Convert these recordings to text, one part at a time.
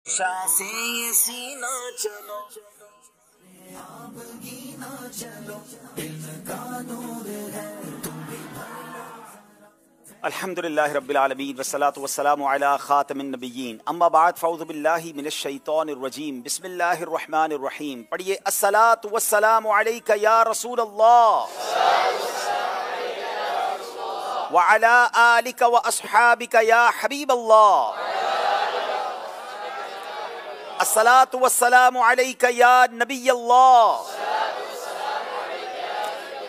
से ये सीना चलो अल्हम्दुलिल्लाहि रब्बिल आलमीन वस्सलातु वस्सलामु अला खातिमिन नबिय्यीन अम्मा बाद फ़अऊज़ु बिल्लाहि मिनश शैतानिर रजीम बिस्मिल्लाहिर रहमानिर रहीम। पढ़िए अस्सलातु वस्सलामु अलैका या रसूल अल्लाह व अला आलिका व अस्हाबिका या हबीब अल्लाह। अस्सलातु वस्सलामु अलैका या नबी अल्लाह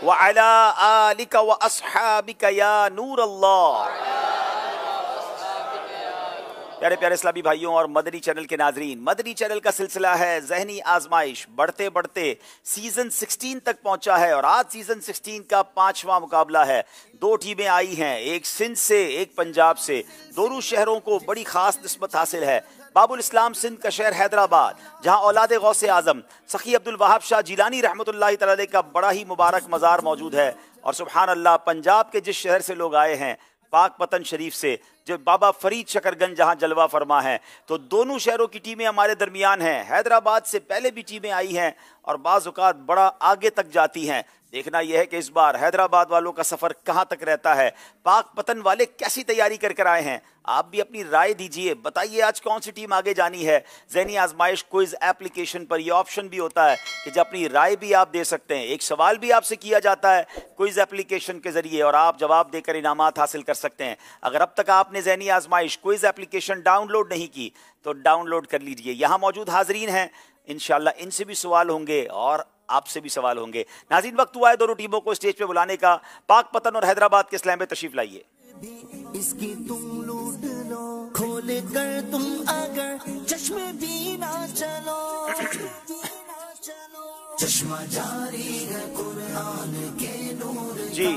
व अला आलिका व अस्हाबिका या नूर अल्लाह। प्यारे प्यारे इस्लामी भाइयों और मदनी चैनल के नाजरीन, मदनी चैनल का सिलसिला है ज़हनी आजमाइश बढ़ते बढ़ते सीजन 16 तक पहुंचा है और आज सीजन 16 का 5वां मुकाबला है। दो टीमें आई हैं, एक सिंध से एक पंजाब से। दोनों शहरों को बड़ी खास निस्बत हासिल है। बाबुल इस्लाम सिंध का शहर हैदराबाद, जहां औलाद गौसे आजम सखी अब्दुल वहाब शाह जिलानी रहमतुल्लाहि तआला अलैह का बड़ा ही मुबारक मज़ार मौजूद है। और सुभान अल्लाह, पंजाब के जिस शहर से लोग आए हैं, पाक पतन शरीफ से, जो बाबा फरीद शकरगंज जहां जलवा फरमा है, तो दोनों शहरों की टीमें हमारे दरमियान हैं। हैदराबाद से पहले भी टीमें आई हैं और बाज़ औक़ात बड़ा आगे तक जाती हैं। देखना यह है कि इस बार हैदराबाद वालों का सफ़र कहाँ तक रहता है, पाक पतन वाले कैसी तैयारी कर कर आए हैं। आप भी अपनी राय दीजिए, बताइए आज कौन सी टीम आगे जानी है। ज़हनी आजमाइश क्विज़ एप्लीकेशन पर यह ऑप्शन भी होता है कि जब अपनी राय भी आप दे सकते हैं। एक सवाल भी आपसे किया जाता है क्विज़ एप्लीकेशन के ज़रिए और आप जवाब देकर इनामात हासिल कर सकते हैं। अगर अब तक आपने ज़हनी आजमाइश क्विज़ एप्लीकेशन डाउनलोड नहीं की तो डाउनलोड कर लीजिए। यहाँ मौजूद हाजरीन हैं, इंशाल्लाह इनसे भी सवाल होंगे और आपसे भी सवाल होंगे। नाज़रीन, वक्त हुआ है दोनों टीमों को स्टेज पे बुलाने का। पाक पतन और हैदराबाद के इस्लाम में तशरीफ लाइए। इसकी तुम लूट लो, खोल कर तुम अगर चश्मे भी ना चलो, चश्मा जारी है कुरान के नूर। जी,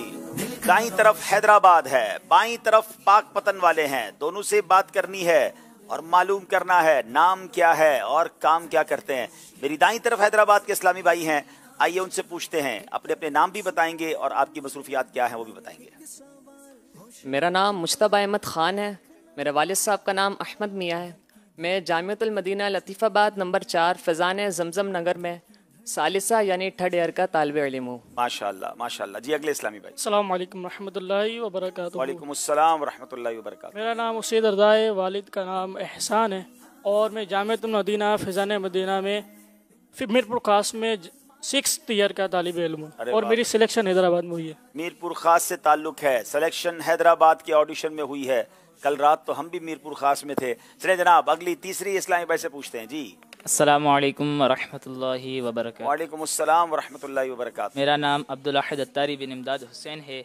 दाईं तरफ हैदराबाद है, बाईं तरफ पाक पतन वाले हैं। दोनों से बात करनी है और मालूम करना है नाम क्या है और काम क्या करते हैं। मेरी दाईं तरफ हैदराबाद के इस्लामी भाई हैं, आइए उनसे पूछते हैं। अपने अपने नाम भी बताएंगे और आपकी मसरूफियात क्या हैं वो भी बताएंगे। मेरा नाम मुश्तबा अहमद ख़ान है। मेरे वालिद साहब का नाम अहमद मियाँ है। मैं जामिअतुल मदीना लतीफ़ाबाद नंबर 4 फ़ैज़ान ज़मज़म नगर में सालिसा यानी थर्ड ईयर का तालिब इल्म हूँ। माशाल्लाह माशाल्लाह। जी, अगले इस्लामी भाई। अस्सलाम वालेकुम रहमतुल्लाहि व बरकातुहू। वालेकुम अस्सलाम व रहमतुल्लाहि व बरकातुहू। मेरा नाम उसैद रज़ा है, वालिद का नाम एहसान है और मैं जामिअतुल मदीना फ़ैज़ान मदीना में मीरपुर खास में 6th ईयर का तालिब इल्म हूँ और मेरी सिलेक्शन हैदराबाद में हुई है। मीरपुर खास से ताल्लुक है, सिलेक्शन हैदराबाद के ऑडिशन में हुई है। कल रात तो हम भी मीरपुर खास में थे। चलिए जनाब, अगली तीसरी इस्लामी भाई से पूछते हैं। जी, अस्सलामु अलैकुम व रहमतुल्लाहि व बरकातुहू। वालेकुम अस्सलाम व रहमतुल्लाहि व बरकातुहू। मेरा नाम अब्दुल अहद अत्तारी बिन इमदाद हुसैन है।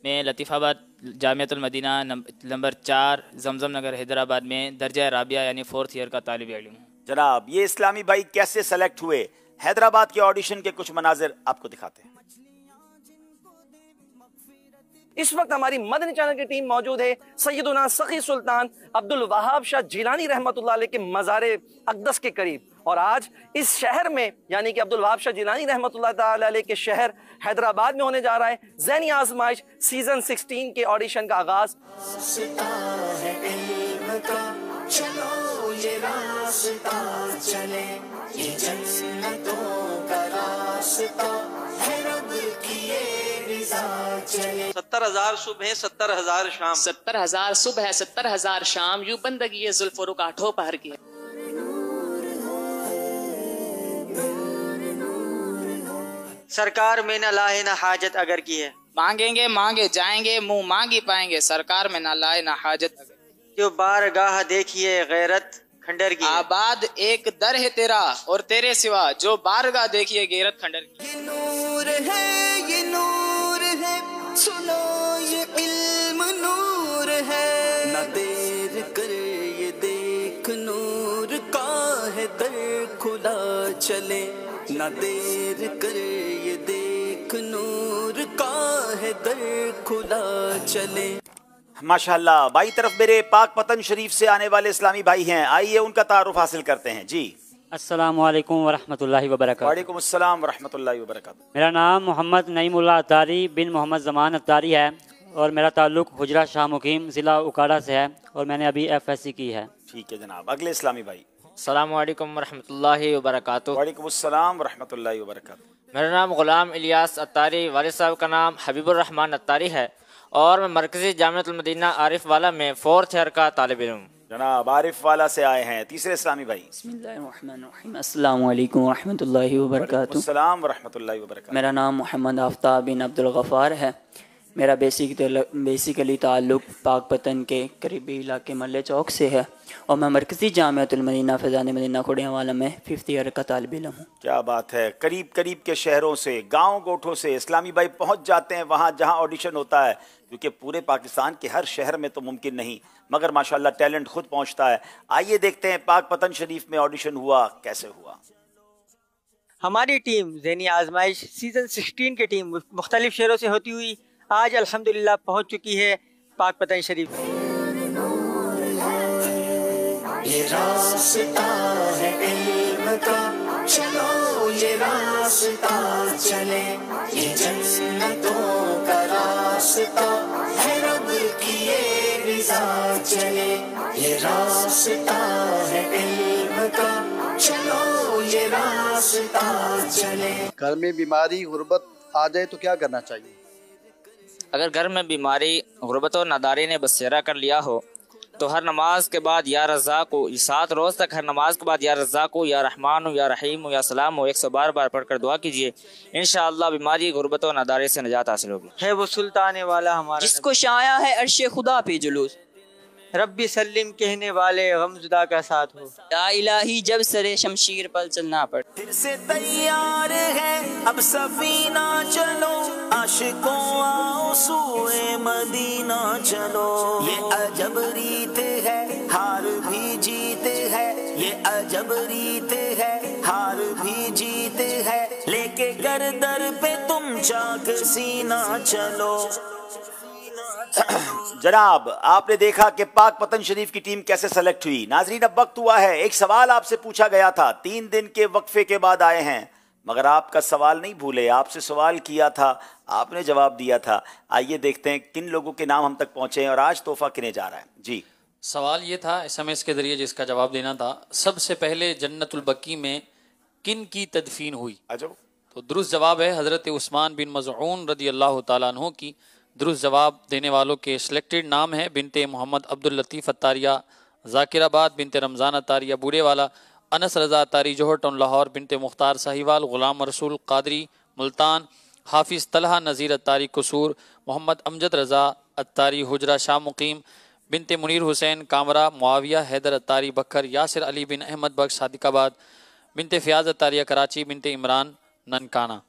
मैं लतीफ़ाबाद जामिअतुल मदीना नंबर 4 जमजम नगर हैदराबाद में दर्जा राबिया यानी 4th ईयर का तालिब इल्म हूँ। जनाब, ये इस्लामी भाई कैसे सेलेक्ट हुए? हैदराबाद के ऑडिशन के कुछ मनाजिर आपको दिखाते हैं। इस वक्त हमारी मदनी चैनल की टीम मौजूद है सैयदुना सखी सुल्तान अब्दुल वहाब शाह जिलानी रहमतुल्लाह अलैह के मज़ार अक़दस के करीब। और आज इस शहर में यानी कि अब्दुल वहाब शाह जिलानी रहमतुल्लाह ताला अलैह के शहर हैदराबाद में होने जा रहा है ज़हनी आज़माइश सीजन 16 के ऑडिशन का आगाज। चलो ये रास्ता चले, ये जन्नतों का रास्ता है, रब की ये रिज़ा चले। 70,000 सुबह 70,000 शाम, 70,000 सुबह 70,000 शाम, यूं बंदगी ये ज़ुल्फ़ों का आठों पहर की है। सरकार में न लाए न हाजत अगर की है, मांगेंगे मांगे जाएंगे, मुंह मांगी पाएंगे, सरकार में ना लाए ना हाजत। जो बारगाह देखिए गैरत खंडर की है। आबाद एक दर है तेरा और तेरे सिवा जो बारगाह देखिए गैरत खंडर की। ये नूर है, ये नूर है, सुनो ये इल्म नूर है, न देर कर ये देख नूर का है दर खुला चले, न देर कर ये देख नूर का है दर खुला चले। माशाल्लाह, बाई तरफ मेरे पाक पतन शरीफ से आने वाले इस्लामी भाई हैं, आइए उनका तारुफ हासिल करते हैं। जी, अस्सलामु अलैकुम वरहमतुल्लाहि वबरकातुहू। वालेकुम अस्सलाम वरहमतुल्लाहि वबरकातुहू। मेरा नाम मोहम्मद नईमुल्लाह अत्तारी बिन मोहम्मद ज़मान अत्तारी है और मेरा ताल्लुक़ हुजरा शाह मुकीम ज़िला उकाड़ा से है और मैंने अभी FSC की है। ठीक है जनाब, अगले इस्लामी भाई। السلام علیکم ورحمۃ اللہ وبرکاتہ۔ وعلیکم السلام ورحمۃ اللہ وبرکاتہ۔ میرا نام غلام الیاس اتاری، والد صاحب کا نام حبیب الرحمن اتاری ہے، اور میں مرکزی جامعۃ المدینہ عارف والا میں 4th ایئر کا طالب علم ہوں۔ جناب عارف والا سے آئے ہیں تیسرے اسلامی بھائی۔ بسم اللہ الرحمن الرحیم، السلام علیکم ورحمۃ اللہ وبرکاتہ۔ السلام ورحمۃ اللہ وبرکاتہ۔ میرا نام محمد آفتاب بن عبد الغفار ہے۔ میرا بیسیکلی تعلق پاک پتن کے قریبی علاقے ملے چوک سے ہے، اور میں مرکزی جامعۃ المدینہ فیضان مدینہ کھوڑیاں والا میں 5th ایئر کا طالب علم ہوں۔ کیا بات ہے، قریب قریب کے شہروں سے، گاؤں گوٹھوں سے اسلامی بھائی پہنچ جاتے ہیں وہاں جہاں آڈیشن ہوتا ہے، کیونکہ پورے پاکستان کے ہر شہر میں تو ممکن نہیں، مگر ماشاءاللہ ٹیلنٹ خود پہنچتا ہے۔ آئیے دیکھتے ہیں پاک پتن شریف میں آڈیشن ہوا کیسے ہوا۔ ہماری ٹیم ذہنی آزمائش سیزن 16 کی ٹیم مختلف شہروں سے ہوتی ہوئی آج الحمدللہ پہنچ چکی ہے پاک پتن شریف۔ یہ راستہ ہے علم کا، چلو یہ راستہ چلے، یہ جنتوں کا راستہ ہے، رب کی یہ رضا چلے، یہ راستہ ہے علم کا، چلو یہ راستہ چلے۔ گھر میں بیماری غربت آ جائے تو کیا کرنا چاہیے؟ اگر گھر میں بیماری غربت و ناداری نے بسیرا کر لیا ہو تو ہر نماز کے بعد یا رزاقو، 7 روز تک ہر نماز کے بعد یا رزاقو، یا رحمانو، یا رحیمو، یا سلامو 112 بار پڑھ کر دعا کیجئے، انشاءاللہ بیماری غربت و ناداری سے نجات حاصل ہوگی۔ ہے وہ سلطان والا ہمارا، جس کو شایا ہے عرش خدا پہ جلوس، ربی سلم کہنے والے غمزدہ کا ساتھ ہو۔ یا الہی جب سرے شمشیر پر چلنا پڑ۔ پھر سے تیار ہے اب سفینہ چلو، عاشقوں آؤ سوئے مدینہ چلو، یہ عجب ریت ہے ہار بھی جیتے ہے، یہ عجب ریت ہے ہار بھی جیتے ہے، لے کے گردر پہ تم چاک سینہ چلو۔ جناب آپ نے دیکھا کہ پاک پتن شریف کی ٹیم کیسے سلیکٹ ہوئی۔ ناظرین اب وقت ہوا ہے، ایک سوال آپ سے پوچھا گیا تھا، 3 دن کے وقفے کے بعد آئے ہیں، مگر آپ کا سوال نہیں بھولے، آپ سے سوال کیا تھا، آپ نے جواب دیا تھا۔ آئیے دیکھتے ہیں کن لوگوں کے نام ہم تک پہنچے ہیں اور آج تحفہ کنے جا رہا ہے۔ جی سوال یہ تھا SMS کے ذریعے جس کا جواب دینا تھا، سب سے پہلے جنت البقیع میں کن کی تدفین ہوئی؟ تو درست جواب ہے حضرت عثمان بن مظعون رضی اللہ تعالیٰ عنہ کی۔ درست جواب دینے والوں کے سلیکٹڈ نام ہیں بنت محمد عبداللطیف اتاریہ ذاکر آباد، بنت رمضان اتاریہ بوڑے والا، انس رضا اتاری جوہر ٹاؤن لاہور، بنت مختار ساہیوال غلام رسول قادری ملتان، حافظ طلحہ نذیر اتاری قصور، محمد امجد رضا اتاری حجرہ شاہ مقیم، بنت منیر حسین کامرہ، معاویہ حیدر اتاری بکر، یاسر علی بن احمد بخش صادق آباد، بنت فیاض اتاریہ کراچی، بنت عمران ننکانہ۔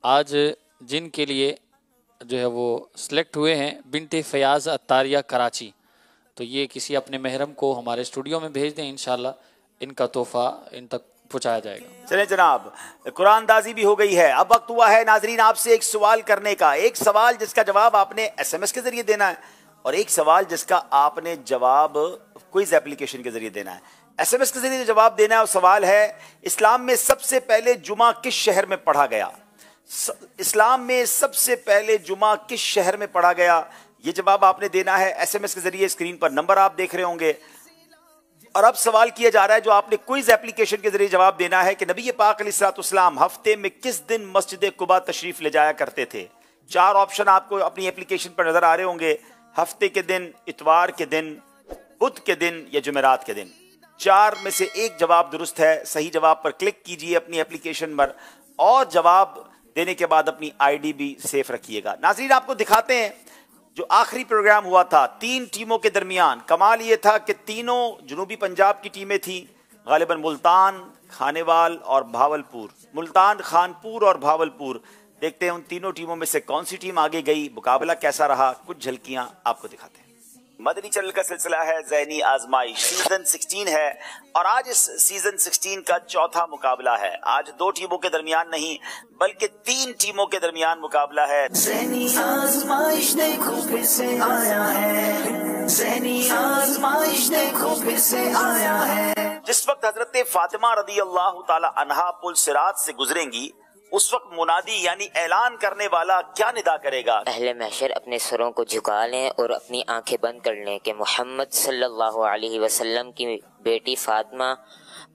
آج جن کے لیے جو ہے وہ سلیکٹ ہوئے ہیں بنت فیاض اتاریہ کراچی، تو یہ کسی اپنے محرم کو ہمارے اسٹوڈیو میں بھیج دیں، انشاءاللہ ان کا تحفہ ان تک پہنچایا جائے گا۔ چلیں جناب، قرآن دازی بھی ہو گئی ہے، اب وقت ہوا ہے ناظرین آپ سے ایک سوال کرنے کا، ایک سوال جس کا جواب آپ نے SMS کے ذریعے دینا ہے، اور ایک سوال جس کا آپ نے جواب کوئز اپلیکیشن کے ذریعے دینا ہے۔ SMS کے ذریعے جواب دینا ہے، اور سوال ہے اسلام میں سب سے پہلے جمعہ کس شہر میں پڑھا گیا؟ اسلام میں سب سے پہلے جمعہ کس شہر میں پڑھا گیا؟ یہ جواب آپ نے دینا ہے SMS کے ذریعے، اسکرین پر نمبر آپ دیکھ رہے ہوں گے۔ اور اب سوال کیا جا رہا ہے جو آپ نے کوئز اپلیکیشن کے ذریعے جواب دینا ہے کہ نبی پاک علیہ الصلوۃ والسلام ہفتے میں کس دن مسجد قباء تشریف لے جایا کرتے تھے؟ 4 آپشن آپ کو اپنی اپلیکیشن پر نظر آ رہے ہوں گے، ہفتے کے دن، اتوار کے دن، بدھ کے دن یا جمعرات کے دن۔ 4 میں سے ایک جواب درست ہے، صحیح جواب پر کلک کیجئے اپنی اپلیکیشن پر، اور جواب دینے کے بعد اپنی ID بھی سیف رکھیے گا۔ ناظرین آپ کو دکھاتے ہیں جو آخری پروگرام ہوا تھا 3 ٹیموں کے درمیان، کمال یہ تھا کہ تینوں جنوبی پنجاب کی ٹیمیں تھیں، غالباً ملتان، کھانیوال اور بھاولپور، ملتان، خانپور اور بھاولپور۔ دیکھتے ہیں ان تینوں ٹیموں میں سے کون سی ٹیم آگے گئی، مقابلہ کیسا رہا، کچھ جھلکیاں آپ کو دکھاتے ہیں۔ مدنی چینل کا سلسلہ ہے ذہنی آزمائش، سیزن 16 ہے، اور آج اس سیزن 16 کا چوتھا مقابلہ ہے۔ آج 2 ٹیموں کے درمیان نہیں بلکہ 3 ٹیموں کے درمیان مقابلہ ہے۔ ذہنی آزمائش دیکھو پھر سے آیا ہے، ذہنی آزمائش دیکھو پھر سے آیا ہے۔ جس وقت حضرت فاطمہ رضی اللہ تعالی عنہا پل صراط سے گزریں گی، اس وقت منادی یعنی اعلان کرنے والا کیا ندا کرے گا؟ اہل محشر اپنے سروں کو جھکا لیں اور اپنی آنکھیں بند کر لیں کہ محمد صلی اللہ علیہ وسلم کی بیٹی فاطمہ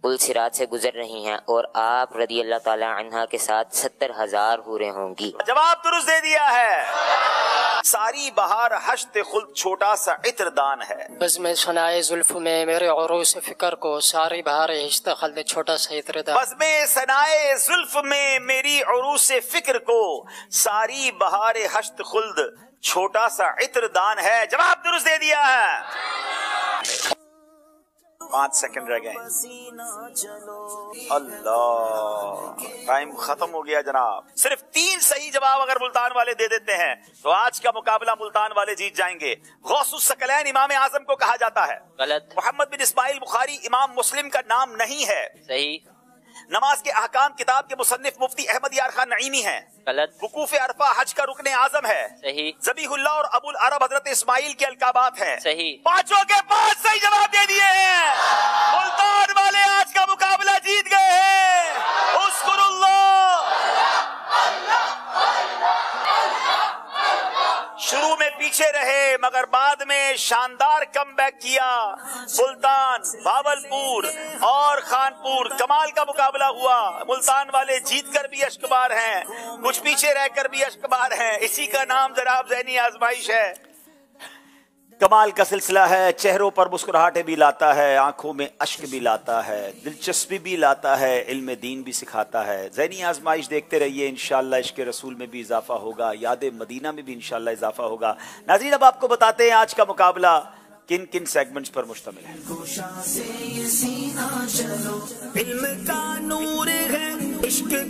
पुल सिरात से गुजर रही हैं और आप रदी अल्लाह ताला अन्हा के साथ 70,000 हूरें होंगी। जवाब दुरुस्त दे दिया है। सारी बहार हश्त खुल्द छोटा सा इत्रदान है। बज़्म सनाए जुल्फ में मेरे उरूस फिक्र को सारी बहार हिश्त खल्द छोटा सा इत्रदान। बज़्म सनाए जुल्फ में मेरी उरूस फिक्र को सारी बहार हश्त खुल्द छोटा सा इत्रदान है। जवाब दुरुस्त दे दिया है। 5 सेकंड रह गए। अल्लाह, टाइम खत्म हो गया जनाब। सिर्फ 3 सही जवाब अगर मुल्तान वाले दे देते हैं तो आज का मुकाबला मुल्तान वाले जीत जाएंगे। गौसुस सकलैन इमाम आजम को कहा जाता है। गलत। मोहम्मद बिन इस्माइल बुखारी इमाम मुस्लिम का नाम नहीं है। सही। नमाज के अहकाम किताब के मुसन्निफ मुफ्ती अहमद यार खान नईमी है। गलत। वकूफ अरफा हज का रुकने आजम है। सही। ज़बीहुल्लाह और अबुल अरब हजरत इस्माइल के अलकाबात हैं। सही। पांचों के 5 सही जवाब दे दिए हैं। मुल्तान वाले आज का मुकाबला जीत गए हैं। उस्कुरुल्लाह। शुरू में पीछे रहे मगर बाद में शानदार कमबैक किया। सुल्तान, भावलपुर और खानपुर, कमाल का मुकाबला हुआ। मुल्तान वाले जीत कर भी अश्कबार हैं, कुछ पीछे रहकर भी अश्कबार हैं। इसी का नाम जनाब ज़हनी आजमाइश है। कमाल का सिलसिला है। चेहरों पर मुस्कुराहटें भी लाता है, आंखों में अश्क भी लाता है, दिलचस्पी भी लाता है, इल्म दीन भी सिखाता है। ज़हनी आजमाइश देखते रहिए, इंशाअल्लाह इश्क़ रसूल में भी इजाफा होगा, याद मदीना में भी इंशाअल्लाह इजाफा होगा। नाज़रीन, अब आपको बताते हैं आज का मुकाबला किन किन सेगमेंट्स पर मुश्तमिल है।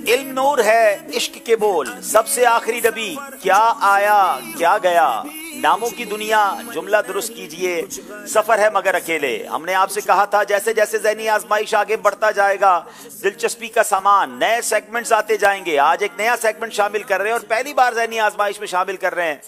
इल्म नूर है, इश्क के बोल, सबसे आखिरी नबी, क्या आया क्या गया, नामों की दुनिया, जुमला दुरुस्त कीजिए, सफर है मगर अकेले। हमने आपसे कहा था जैसे जैसे ज़हनी आजमाइश आगे बढ़ता जाएगा दिलचस्पी का सामान, नए सेगमेंट्स आते जाएंगे। आज एक नया सेगमेंट शामिल कर रहे हैं और पहली बार ज़हनी आजमाइश में शामिल कर रहे हैं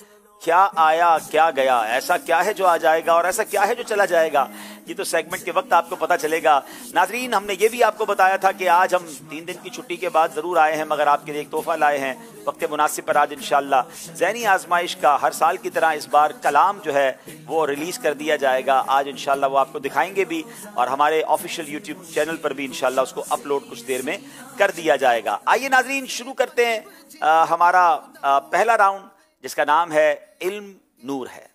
क्या आया क्या गया। ऐसा क्या है जो आ जाएगा और ऐसा क्या है जो चला जाएगा, ये तो सेगमेंट के वक्त आपको पता चलेगा। नाजरीन, हमने ये भी आपको बताया था कि आज हम 3 दिन की छुट्टी के बाद जरूर आए हैं मगर आपके लिए एक तोहफा लाए हैं वक्त मुनासिब पर। आज इंशाअल्लाह ज़हनी आजमाइश का हर साल की तरह इस बार कलाम जो है वो रिलीज कर दिया जाएगा। आज इंशाअल्लाह वो आपको दिखाएंगे भी और हमारे ऑफिशियल यूट्यूब चैनल पर भी इंशाअल्लाह उसको अपलोड कुछ देर में कर दिया जाएगा। आइए नाजरीन, शुरू करते हैं हमारा पहला राउंड जिसका नाम है इल्म नूर है।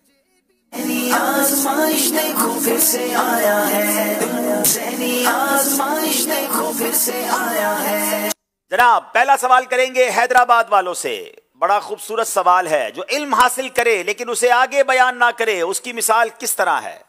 आज़माइश देखो फिर से आया है, ज़हनी आज़माइश देखो फिर से आया है। जनाब, पहला सवाल करेंगे हैदराबाद वालों से। बड़ा खूबसूरत सवाल है। जो इल्म हासिल करे लेकिन उसे आगे बयान ना करे, उसकी मिसाल किस तरह है?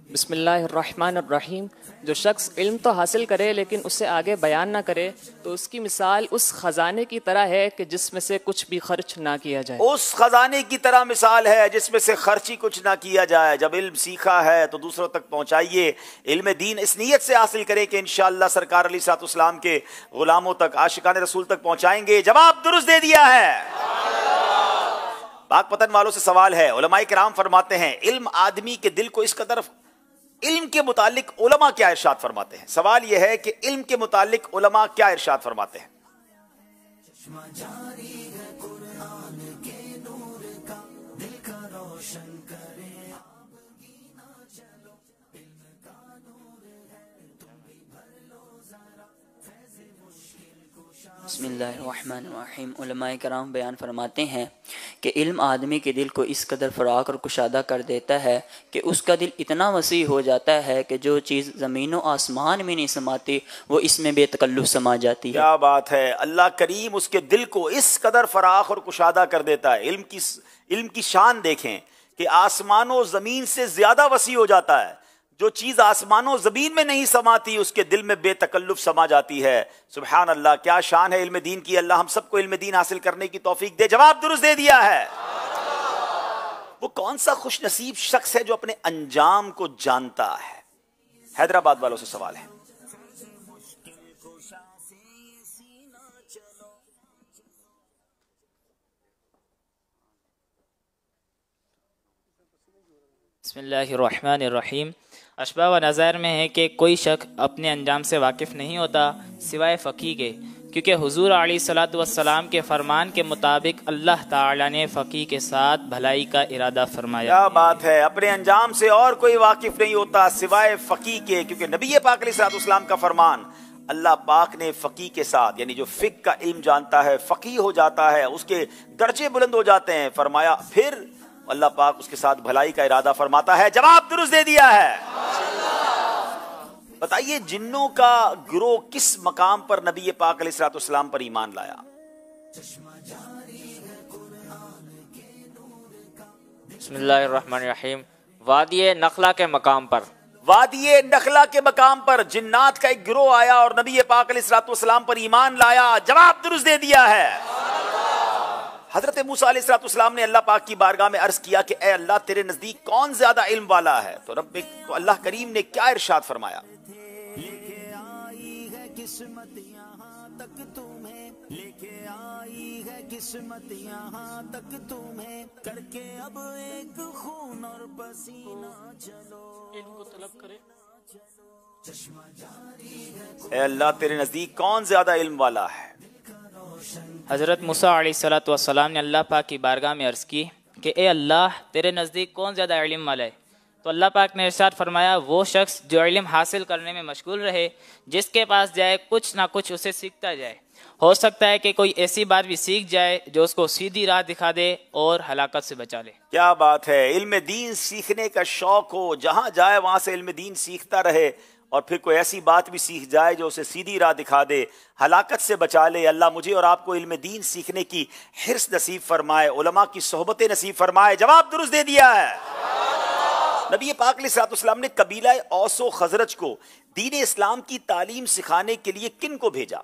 बिस्मिल्लाहिर्रहमानिर्रहीम। जो शख्स इल्म तो हासिल करे लेकिन उसे आगे बयान ना करे तो उसकी मिसाल उस खजाने की तरह है कि जिसमें से कुछ भी खर्च ना किया जाए। उस खजाने की तरह मिसाल है जिसमें से खर्च ही कुछ ना किया जाए। जब इल्म सीखा है तो दूसरों तक पहुंचाइए। इल्म दीन इस नीयत से हासिल करें कि इंशाअल्लाह सरकार अलैहिस्सलाम के गुलामों तक, आशिकाने रसूल तक पहुंचाएंगे। जवाब दुरुस्त दे दिया है। पाकपतन वालों से सवाल है। उलमाए किराम फरमाते हैं इल्म आदमी के दिल को इस कदर, इल्म के मुतालिक उलमा क्या इरशाद फरमाते हैं? सवाल यह है कि इल्म के मुतालिक उलमा क्या इरशाद फरमाते हैं? बिस्मिल्लाहिर्रहमानिर्रहीम। उलमाए कराम बयान फरमाते हैं कि इल्म आदमी के दिल को इस कदर फराक और कुशादा कर देता है कि उसका दिल इतना वसी हो जाता है कि जो चीज़ ज़मीन व आसमान में नहीं समाती वो इसमें बेतकल्लुफ़ समा जाती है। क्या बात है। अल्लाह करीम उसके दिल को इस कदर फराक और कुशादा कर देता है। इल्म की शान देखें कि आसमानों ज़मीन से ज़्यादा वसी हो जाता है। जो चीज आसमानों जमीन में नहीं समाती उसके दिल में बेतकल्लुफ समा जाती है। सुभान अल्लाह, क्या शान है इल्म दीन की। अल्लाह हम सबको इल्म दीन हासिल करने की तौफीक दे। जवाब दुरुस्त दे दिया है। वो कौन सा खुश नसीब शख्स है जो अपने अंजाम को जानता है? हैदराबाद वालों से सवाल है। बिस्मिल्लाहिर्रहमानिर्रहीम। अशबा व नज़ायर में है कि कोई शख्स अपने अंजाम से वाकिफ़ नहीं होता सिवाय फ़क़ीह के, کیونکہ حضور علیہ الصلوۃ والسلام کے فرمان کے مطابق اللہ تعالیٰ نے فقیہ کے ساتھ بھلائی کا ارادہ فرمایا۔ کیا بات ہے، اپنے انجام سے اور کوئی واقف نہیں ہوتا سوائے فقیہ کے، کیونکہ نبی پاک علیہ الصلوۃ والسلام کا فرمان اللہ پاک نے فقیہ کے ساتھ، یعنی جو فقہ کا علم جانتا ہے، فقیہ ہو جاتا ہے، اس کے درجے بلند ہو جاتے ہیں، فرمایا پھر اللہ پاک اس کے ساتھ بھلائی کا ارادہ فرماتا ہے۔ جواب درست دے دیا ہے۔ بتائیے جنوں کا گروہ کس مقام پر نبی پاک علیہ الصلوۃ والسلام پر ایمان لایا؟ بسم اللہ الرحمن الرحیم، وادی نخلا کے مقام پر۔ وادی نخلا کے مقام پر جنات کا ایک گروہ آیا اور نبی پاک علیہ الصلوۃ والسلام پر ایمان لایا۔ جواب درست دے دیا ہے۔ حضرت موسیٰ علیہ السلام نے اللہ پاک کی بارگاہ میں عرض کیا کہ اے اللہ تیرے نزدیک کون زیادہ علم والا ہے؟ تو اللہ کریم نے کیا ارشاد فرمایا؟ لے کے آئی ہے قسمت یہاں تک تمہیں، لے کے آئی ہے قسمت یہاں تک تمہیں، کر کے اب ایک خون اور پسینہ چلو ان کو طلب کرے۔ اے اللہ تیرے نزدیک کون زیادہ علم والا ہے؟ حضرت موسیٰ علیہ الصلوۃ والسلام نے اللہ پاک کی بارگاہ میں عرض کی کہ اے اللہ تیرے نزدیک کون زیادہ علم والا ہے؟ تو اللہ پاک نے ارشاد فرمایا وہ شخص جو علم حاصل کرنے میں مشغول رہے، جس کے پاس جائے کچھ نہ کچھ اسے سیکھتا جائے۔ ہو سکتا ہے کہ کوئی ایسی بات بھی سیکھ جائے جو اس کو سیدھی راہ دکھا دے اور ہلاکت سے بچا لے۔ کیا بات ہے، علم دین سیکھنے کا شوق ہو، جہاں جائے وہاں سے علم دین سیکھتا رہے، اور پھر کوئی ایسی بات بھی سیکھ جائے جو اسے سیدھی راہ دکھا دے، ہلاکت سے بچا لے۔ اللہ مجھے اور آپ کو علم دین سیکھنے کی حرص نصیب فرمائے، علماء کی صحبت نصیب فرمائے۔ جواب درست دے دیا ہے۔ نبی پاک علیہ السلام نے قبیلہ اوس و خزرج کو دین اسلام کی تعلیم سکھانے کے لیے کن کو بھیجا؟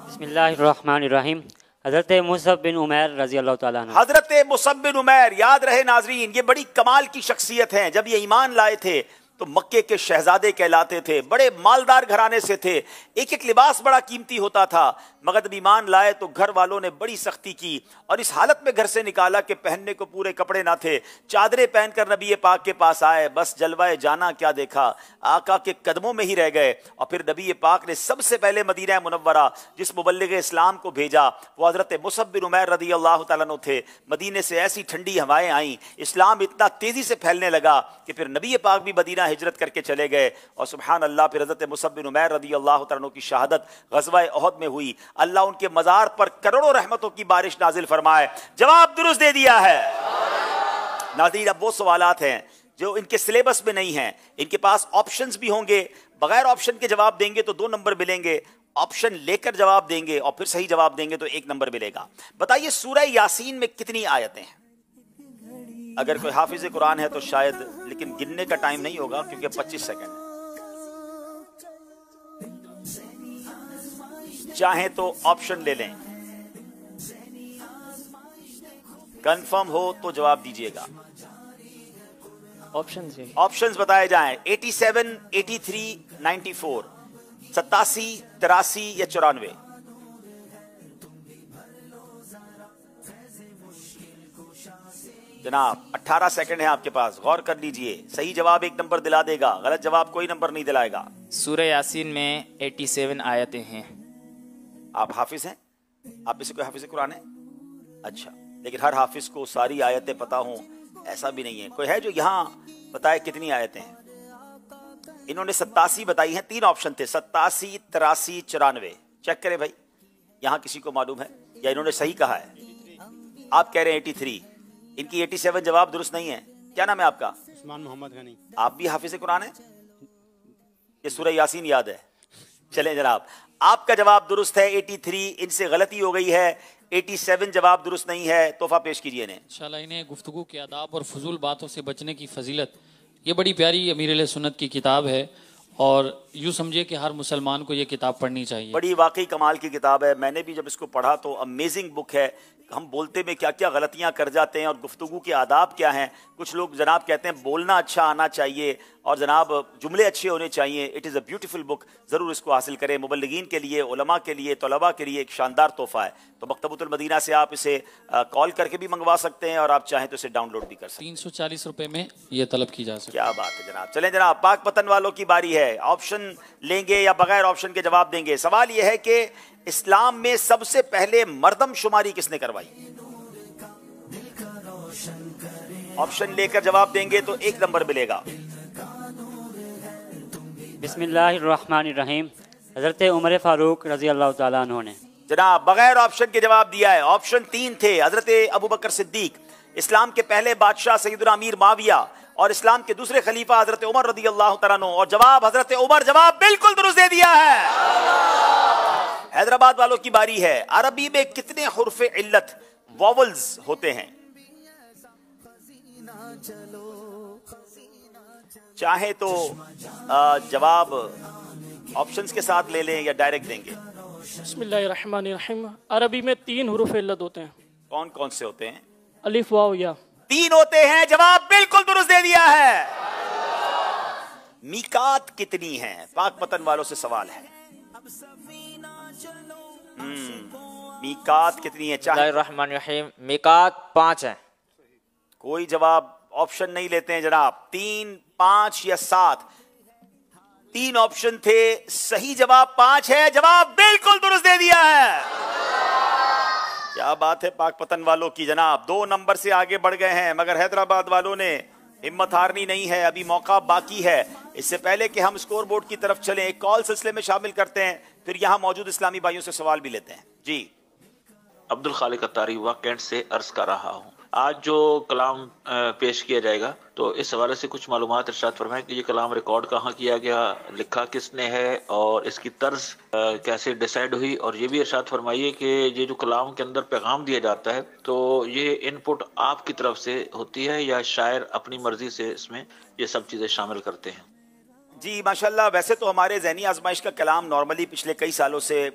بسم اللہ الرحمن الرحیم، حضرت مصعب بن عمیر رضی اللہ تعالیٰ عنہ۔ حضرت مصعب بن عمیر، یاد رہے ناظرین یہ بڑی کمال کی شخصیت ہیں۔ جب یہ ایمان لائے تھے تو مکے کے شہزادے کہلاتے تھے، بڑے مالدار گھرانے سے تھے، ایک ایک لباس بڑا قیمتی ہوتا تھا، مگر جب ایمان لائے تو گھر والوں نے بڑی سختی کی اور اس حالت میں گھر سے نکالا کہ پہننے کو پورے کپڑے نہ تھے، چادریں پہن کر نبی پاک کے پاس آئے، بس جلوہ جانا کیا دیکھا، آقا کے قدموں میں ہی رہ گئے۔ اور پھر نبی پاک نے سب سے پہلے مدینہ منورہ جس مبلغ اسلام کو بھیجا وہ حضرت مصعب بن عمیر رضی اللہ تعالیٰ عنہ تھے۔ مدینے سے ایسی ٹھنڈی ہوائیں آئیں، اسلام اتنا تیزی سے پھیلنے لگا کہ پھر نبی پاک بھی مدینہ ہجرت کر کے چلے گئے، اور سبحان اللہ پھر حضرت مصعب بن عمیر رضی اللہ تعالیٰ عنہ کی شہادت غزوہ احد میں ہوئی۔ اللہ ان کے مزار پر کروڑوں رحمتوں کی بارش نازل فرمائے۔ جواب درست دے دیا ہے۔ ناظرین اب وہ سوالات ہیں جو ان کے سلیبس میں نہیں ہیں، ان کے پاس آپشنز بھی ہوں گے، بغیر آپشن کے جواب دیں گے تو 2 نمبر ملیں گے، آپشن لے کر جواب دیں گے اور پھر صحیح جواب دیں گے تو 1 نمبر ملے گا۔ بتائیے سورہ یاسین میں کتنی آیتیں ہیں؟ اگر کوئی حافظ قرآن ہے تو شاید، لیکن گننے کا ٹائم نہیں ہوگا کیونکہ 25 سیکنڈ ہے۔ چاہیں تو آپشن لے لیں، کنفرم ہو تو جواب دیجئے گا۔ آپشنز بتائے جائیں، 87، 83، 94، 87، 83 یا 94۔ جناب 18 سیکنڈ ہے آپ کے پاس، غور کر لیجئے، صحیح جواب 1 نمبر دلا دے گا، غلط جواب کوئی نمبر نہیں دلائے گا۔ سورہ یاسین میں 87 آیتیں ہیں۔ آپ حافظ ہیں؟ آپ میں سے کوئی حافظ قرآن ہے؟ اچھا، لیکن ہر حافظ کو ساری آیتیں پتہ ہوں ایسا بھی نہیں ہے۔ کوئی ہے جو یہاں بتائے کتنی آیتیں ہیں؟ انہوں نے 87 بتائی ہیں، 3 آپشن تھے، 87، 83، 94۔ چیک کریں بھائی، یہاں کسی کو معلوم ہے یا انہوں نے صحیح کہا ہے؟ آپ کہہ رہے ہیں 83، ان کی 87 جواب درست نہیں ہے۔ کیا نام ہے آپ کا؟ عثمان محمد غنی۔ آپ بھی حافظ قرآن ہیں؟ یہ سورہ یاسین یاد ہے؟ چلیں جناب، آپ کا جواب درست ہے 83، ان سے غلطی ہو گئی ہے، 87 جواب درست نہیں ہے۔ تحفہ پیش کیجئے انہیں۔ انشاءاللہ انہیں گفتگو کے آداب اور فضول باتوں سے بچنے کی فضیلت، یہ بڑی پیاری امیر علیہ سنت کی کتاب ہے، اور یوں سمجھیے کہ ہر مسلمان کو یہ کتاب پڑھنی چاہیے. بڑی واقعی کمال کی کتاب ہے. میں نے بھی جب اس کو پڑھا تو امیزنگ بک ہے. ہم بولتے میں کیا کیا غلطیاں کر جاتے ہیں اور گفتگو کے آداب کیا ہیں. کچھ لوگ جناب کہتے ہیں بولنا اچھا آنا چاہیے اور جناب جملے اچھے ہونے چاہیے. اٹ از اے بیوٹیفل بک. ضرور اس کو حاصل کریں. مبلغین کے لیے، علماء کے لیے، طلباء کے لیے ایک شاندار تحفہ ہے. تو مکتبۃ المدینہ سے آپ اسے کال کر کے بھی منگوا سکتے ہیں اور آپ چاہیں تو اسے ڈاؤن لوڈ بھی کر سکتے ہیں. 340 روپے میں یہ طلب کی جا سکتی ہے. کیا بات ہے جناب. چلیں جناب، پاک پتن والوں کی باری ہے. آپشن لیں گے یا بغیر آپشن کے جواب دیں گے؟ سوال یہ ہے کہ اسلام میں سب سے پہلے مردم شماری کس نے کروائی؟ آپشن لے کر جواب دیں گے تو 1 نمبر ملے گا. بسم اللہ الرحمن الرحیم. حضرت عمر فاروق رضی اللہ تعالیٰ عنہ نے. جناب بغیر آپشن کے جواب دیا ہے. آپشن 3 تھے. حضرت ابو بکر صدیق، اسلام کے پہلے بادشاہ سیدنا امیر معاویہ، اور اسلام کے دوسرے خلیفہ حضرت عمر رضی اللہ تعالیٰ عنہ. اور جواب حضرت عمر. جواب بالکل درست دے دیا ہے. حیدرآباد والوں کی باری ہے. عربی میں کتنے حرف علت واولز ہوتے ہیں؟ چاہے تو جواب آپشنز کے ساتھ لے لیں یا ڈائریکٹ دیں گے. بسم اللہ الرحمن الرحیم. عربی میں 3 حروف علت ہوتے ہیں. کون کون سے ہوتے ہیں؟ الف واو یا. 3 ہوتے ہیں. جواب بالکل درست دے دیا ہے. میقات کتنی ہیں؟ پاک پتن والوں سے سوال ہے. میقات کتنی ہے؟ بسم اللہ الرحمن الرحیم. میقات 5 ہیں. کوئی جواب آپشن نہیں لیتے ہیں جناب. 3، 5 یا 7؟ 3 آپشن تھے. صحیح جواب 5 ہے. جواب بالکل درست دے دیا ہے. کیا بات ہے پاک پتن والوں کی. جناب 2 نمبر سے آگے بڑھ گئے ہیں، مگر حیدرآباد والوں نے ہمت ہارنی نہیں ہے. ابھی موقع باقی ہے. اس سے پہلے کہ ہم اسکور بورڈ کی طرف چلیں، ایک کال سلسلے میں شامل کرتے ہیں، پھر یہاں موجود اسلامی بھائیوں سے سوال بھی لیتے ہیں. جی عبدالخالق اتاری ہوا کینٹ سے عرض کر رہا ہوں. آج جو کلام پیش کیا جائے گا تو اس حوالے سے کچھ معلومات ارشاد فرمائیں کہ یہ کلام ریکارڈ کہاں کیا گیا، لکھا کس نے ہے، اور اس کی طرز کیسے ڈیسائیڈ ہوئی. اور یہ بھی ارشاد فرمائیے کہ یہ جو کلام کے اندر پیغام دیا جاتا ہے تو یہ ان پٹ آپ کی طرف سے ہوتی ہے یا شاعر اپنی مرضی سے اس میں یہ سب چیزیں شامل کرتے ہیں؟ جی ماشاءاللہ. ویسے تو ہمارے ذہنی آزمائش کا کلام نارملی پچھلے کئی سالوں سے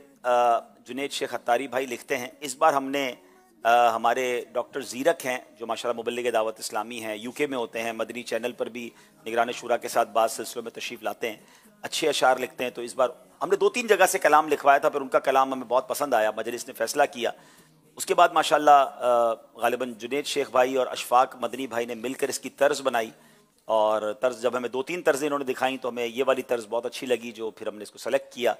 جنید شیخ اتاری بھائی لکھتے ہیں. اس بار ہم نے ہمارے ڈاکٹر زیرک ہیں جو ماشاءاللہ مبلغ دعوت اسلامی ہیں، یو کے میں ہوتے ہیں، مدنی چینل پر بھی نگران شورا کے ساتھ بعض سلسلوں میں تشریف لاتے ہیں، اچھے اشعار لکھتے ہیں. تو اس بار ہم نے 2-3 جگہ سے کلام لکھوایا تھا، پھر ان کا کلام ہمیں بہت پسند آیا، مجلس نے فیصلہ کیا. اس کے بعد ماشاءاللہ غالباً جنید شیخ بھائی اور اشفاق مدنی بھائی نے مل کر اس کی طرز بنائی، اور طرز جب ہمیں 2-3 طرزیں انہوں نے دکھائیں تو ہمیں یہ والی طرز بہت اچھی لگی، جو پھر ہم نے اس کو سلیکٹ کیا.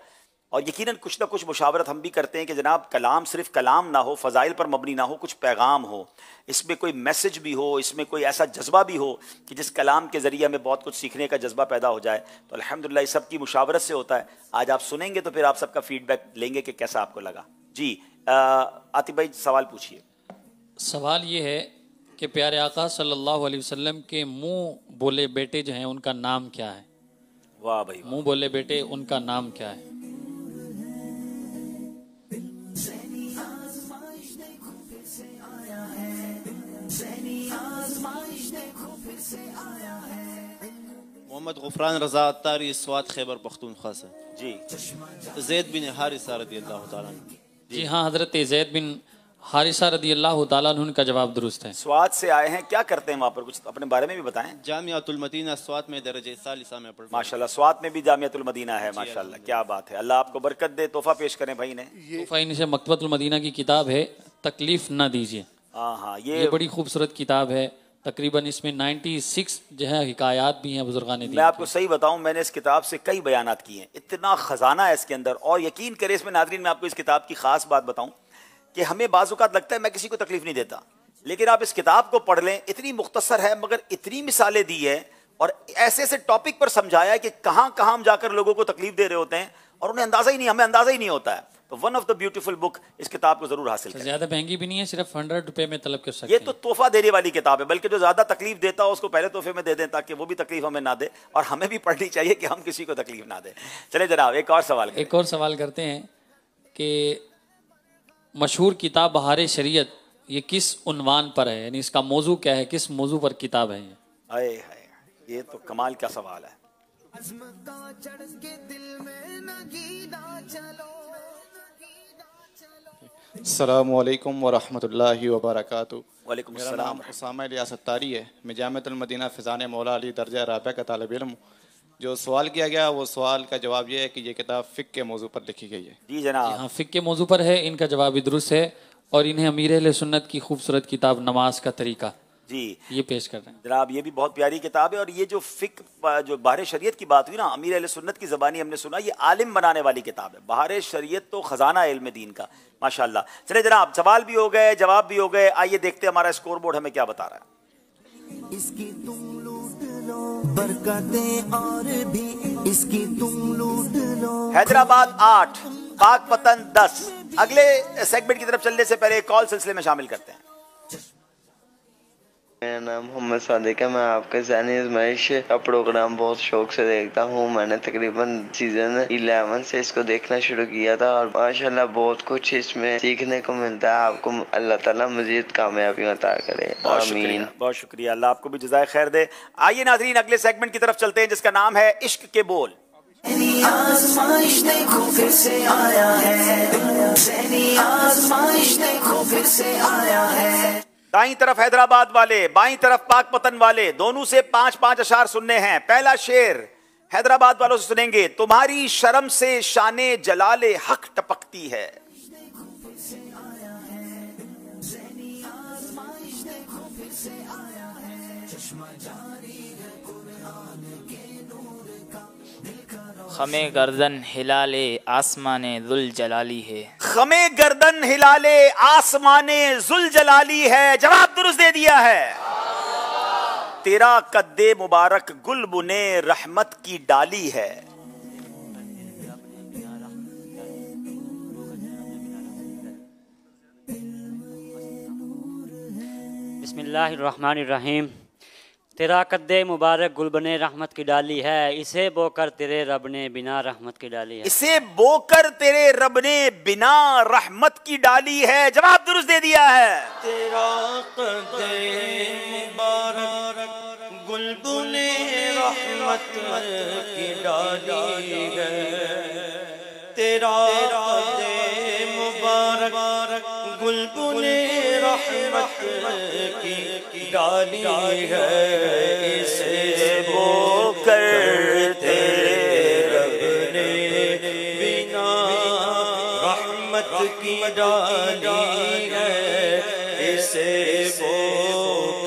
اور یقیناً کچھ نہ کچھ مشاورت ہم بھی کرتے ہیں کہ جناب کلام صرف کلام نہ ہو، فضائل پر مبنی نہ ہو، کچھ پیغام ہو، اس میں کوئی میسج بھی ہو، اس میں کوئی ایسا جذبہ بھی ہو کہ جس کلام کے ذریعے ہمیں بہت کچھ سیکھنے کا جذبہ پیدا ہو جائے. تو الحمدللہ اس سب کی مشاورت سے ہوتا ہے. آج آپ سنیں گے تو پھر آپ سب کا فیڈ بیک لیں گے کہ کیسا آپ کو لگا. جی عاطف بھائی سوال پوچھیے. سوال یہ ہے کہ پیارے آقا صلی اللہ علیہ وسلم کے منہ بولے بیٹے جو ہیں ان کا نام کیا ہے؟ واہ بھائی، منہ بولے بیٹے ان کا نام کیا ہے؟ محمد غفران رضا اتاری، سوات خیبر پختونخوا سے. جی زید بن حارثہ رضی اللہ تعالیٰ عنہ. جی ہاں، حضرت زید بن حارثہ رضی اللہ تعالیٰ عنہ کا جواب درست ہے. سوات سے آئے ہیں، کیا کرتے ہیں وہاں پر؟ کچھ اپنے بارے میں بھی بتائیں. جامعۃ المدینہ سوات میں درجہ ثالثہ میں پڑھتا ہوں. ماشاءاللہ سوات میں بھی جامعۃ المدینہ ہے. ماشاءاللہ کیا بات ہے. اللہ آپ کو برکت دے. تحفہ پیش کریں بھائی نے. تحفہ ان سے مکتبۃ المدینہ کی کتاب ہے تکلیف نہ دیجیے. ہاں یہ بڑی خوبصورت کتاب ہے. تقریباً اس میں 96 جو ہے حکایات بھی ہیں بزرگان دین. میں آپ کو صحیح بتاؤں، میں نے اس کتاب سے کئی بیانات کیے ہیں. اتنا خزانہ ہے اس کے اندر. اور یقین کرے اس میں ناظرین، میں آپ کو اس کتاب کی خاص بات بتاؤں کہ ہمیں بعض اوقات لگتا ہے میں کسی کو تکلیف نہیں دیتا، لیکن آپ اس کتاب کو پڑھ لیں، اتنی مختصر ہے مگر اتنی مثالیں دی ہیں اور ایسے ایسے ٹاپک پر سمجھایا ہے کہ کہاں کہاں ہم جا کر لوگوں کو تکلیف دے رہے ہوتے ہیں اور انہیں اندازہ ہی نہیں، ہمیں اندازہ ہی نہیں ہوتا ہے. تو ون آف دا بیوٹیفل بک، اس کتاب کو ضرور حاصل کریں. زیادہ مہنگی بھی نہیں ہے، صرف 100 روپے میں طلب کر سکتے ہیں. یہ تو تحفہ دینے والی کتاب ہے، بلکہ جو زیادہ تکلیف دیتا ہو اس کو پہلے تحفے میں دے دیں تاکہ وہ بھی تکلیف ہمیں نہ دے، اور ہمیں بھی پڑھنی چاہیے کہ ہم کسی کو تکلیف نہ دیں. چلے جناب ایک اور سوال کریں. ایک اور سوال کرتے ہیں کہ مشہور کتاب بہار شریعت یہ کس عنوان پر ہے، یعنی اس کا موضوع کیا ہے، کس موضوع پر کتاب ہے یہ؟ ہائے ہائے، یہ تو کمال کا سوال ہے. السلام علیکم ورحمۃ اللہ وبرکاتہ. وعلیکم میرا السلام. نام اسامہ الیاس اتاری ہے. میں جامعۃ المدینہ فیضان مولا علی درجہ رابعہ کا طالب علم ہوں. جو سوال کیا گیا وہ سوال کا جواب یہ ہے کہ یہ کتاب فقہ کے موضوع پر لکھی گئی ہے. جی جناب. ہاں فقہ کے موضوع پر ہے. ان کا جواب بھی درست ہے اور انہیں امیر اہل سنت کی خوبصورت کتاب نماز کا طریقہ جی یہ پیش کر رہے ہیں. جناب یہ بھی بہت پیاری کتاب ہے. اور یہ جو فقہ جو بہار شریعت کی بات ہوئی نا، امیر اہل سنت کی زبانی ہم نے سنا، یہ عالم بنانے والی کتاب ہے. بہار شریعت تو خزانہ علم دین کا ماشاءاللہ. چلے جناب، سوال بھی ہو گئے، جواب بھی ہو گئے. آئیے دیکھتے ہمارا اسکور بورڈ ہمیں کیا بتا رہا ہے. اس کی تم لوٹ لو برکتیں اور بھی اس کی تم لوٹ لو. حیدرآباد 8، پاک پتن 10. اگلے سیگمنٹ کی طرف چلنے سے پہلے ایک کال سلسلے میں شامل کرتے ہیں. میرا نام محمد صادق ہے. میں آپ کے ذہنی آزمائش کا پروگرام بہت شوق سے دیکھتا ہوں. میں نے تقریباً سیزن 11 سے اس کو دیکھنا شروع کیا تھا اور ماشاءاللہ بہت کچھ اس میں سیکھنے کو ملتا ہے. آپ کو اللہ تعالیٰ مزید کامیابی عطا کرے. آمین. بہت شکریہ، اللہ آپ کو بھی جزائے خیر دے. آئیے ناظرین اگلے سیگمنٹ کی طرف چلتے ہیں جس کا نام ہے عشق کے بول. آزمائش دیکھو پھر سے آیا ہے، ذہنی آزمائش دیکھو پھر سے آیا ہے. دائیں طرف حیدرآباد والے، بائیں طرف پاک پتن والے، دونوں سے 5-5 اشعار سننے ہیں. پہلا شعر حیدرآباد والوں سے سنیں گے. تمہاری شرم سے شان جلال حق ٹپکتی ہے. خمِ گردن ہلال آسمان ذوالجلالی ہے. خمِ گردن ہلال آسمان ذوالجلالی ہے. جواب درست دے دیا ہے. تیرا قد مبارک گل بنے رحمت کی ڈالی ہے. بسم اللہ الرحمن الرحیم. تیرا قد مبارک گلبن رحمت کی ڈالی ہے، اسے بو کر تیرے رب نے بنا رحمت کی ڈالی ہے. اسے بو کر تیرے رب نے بنا رحمت کی ڈالی ہے. جواب درست دے دیا ہے. تیرا قد مبارک گلبن رحمت کی ڈالی ہے. تیرا قد مبارک گلبن رحمت کی ڈالی ہے. اسے بو کر تیرے رب نے بنا رحمت کی ڈالی ہے. اسے بو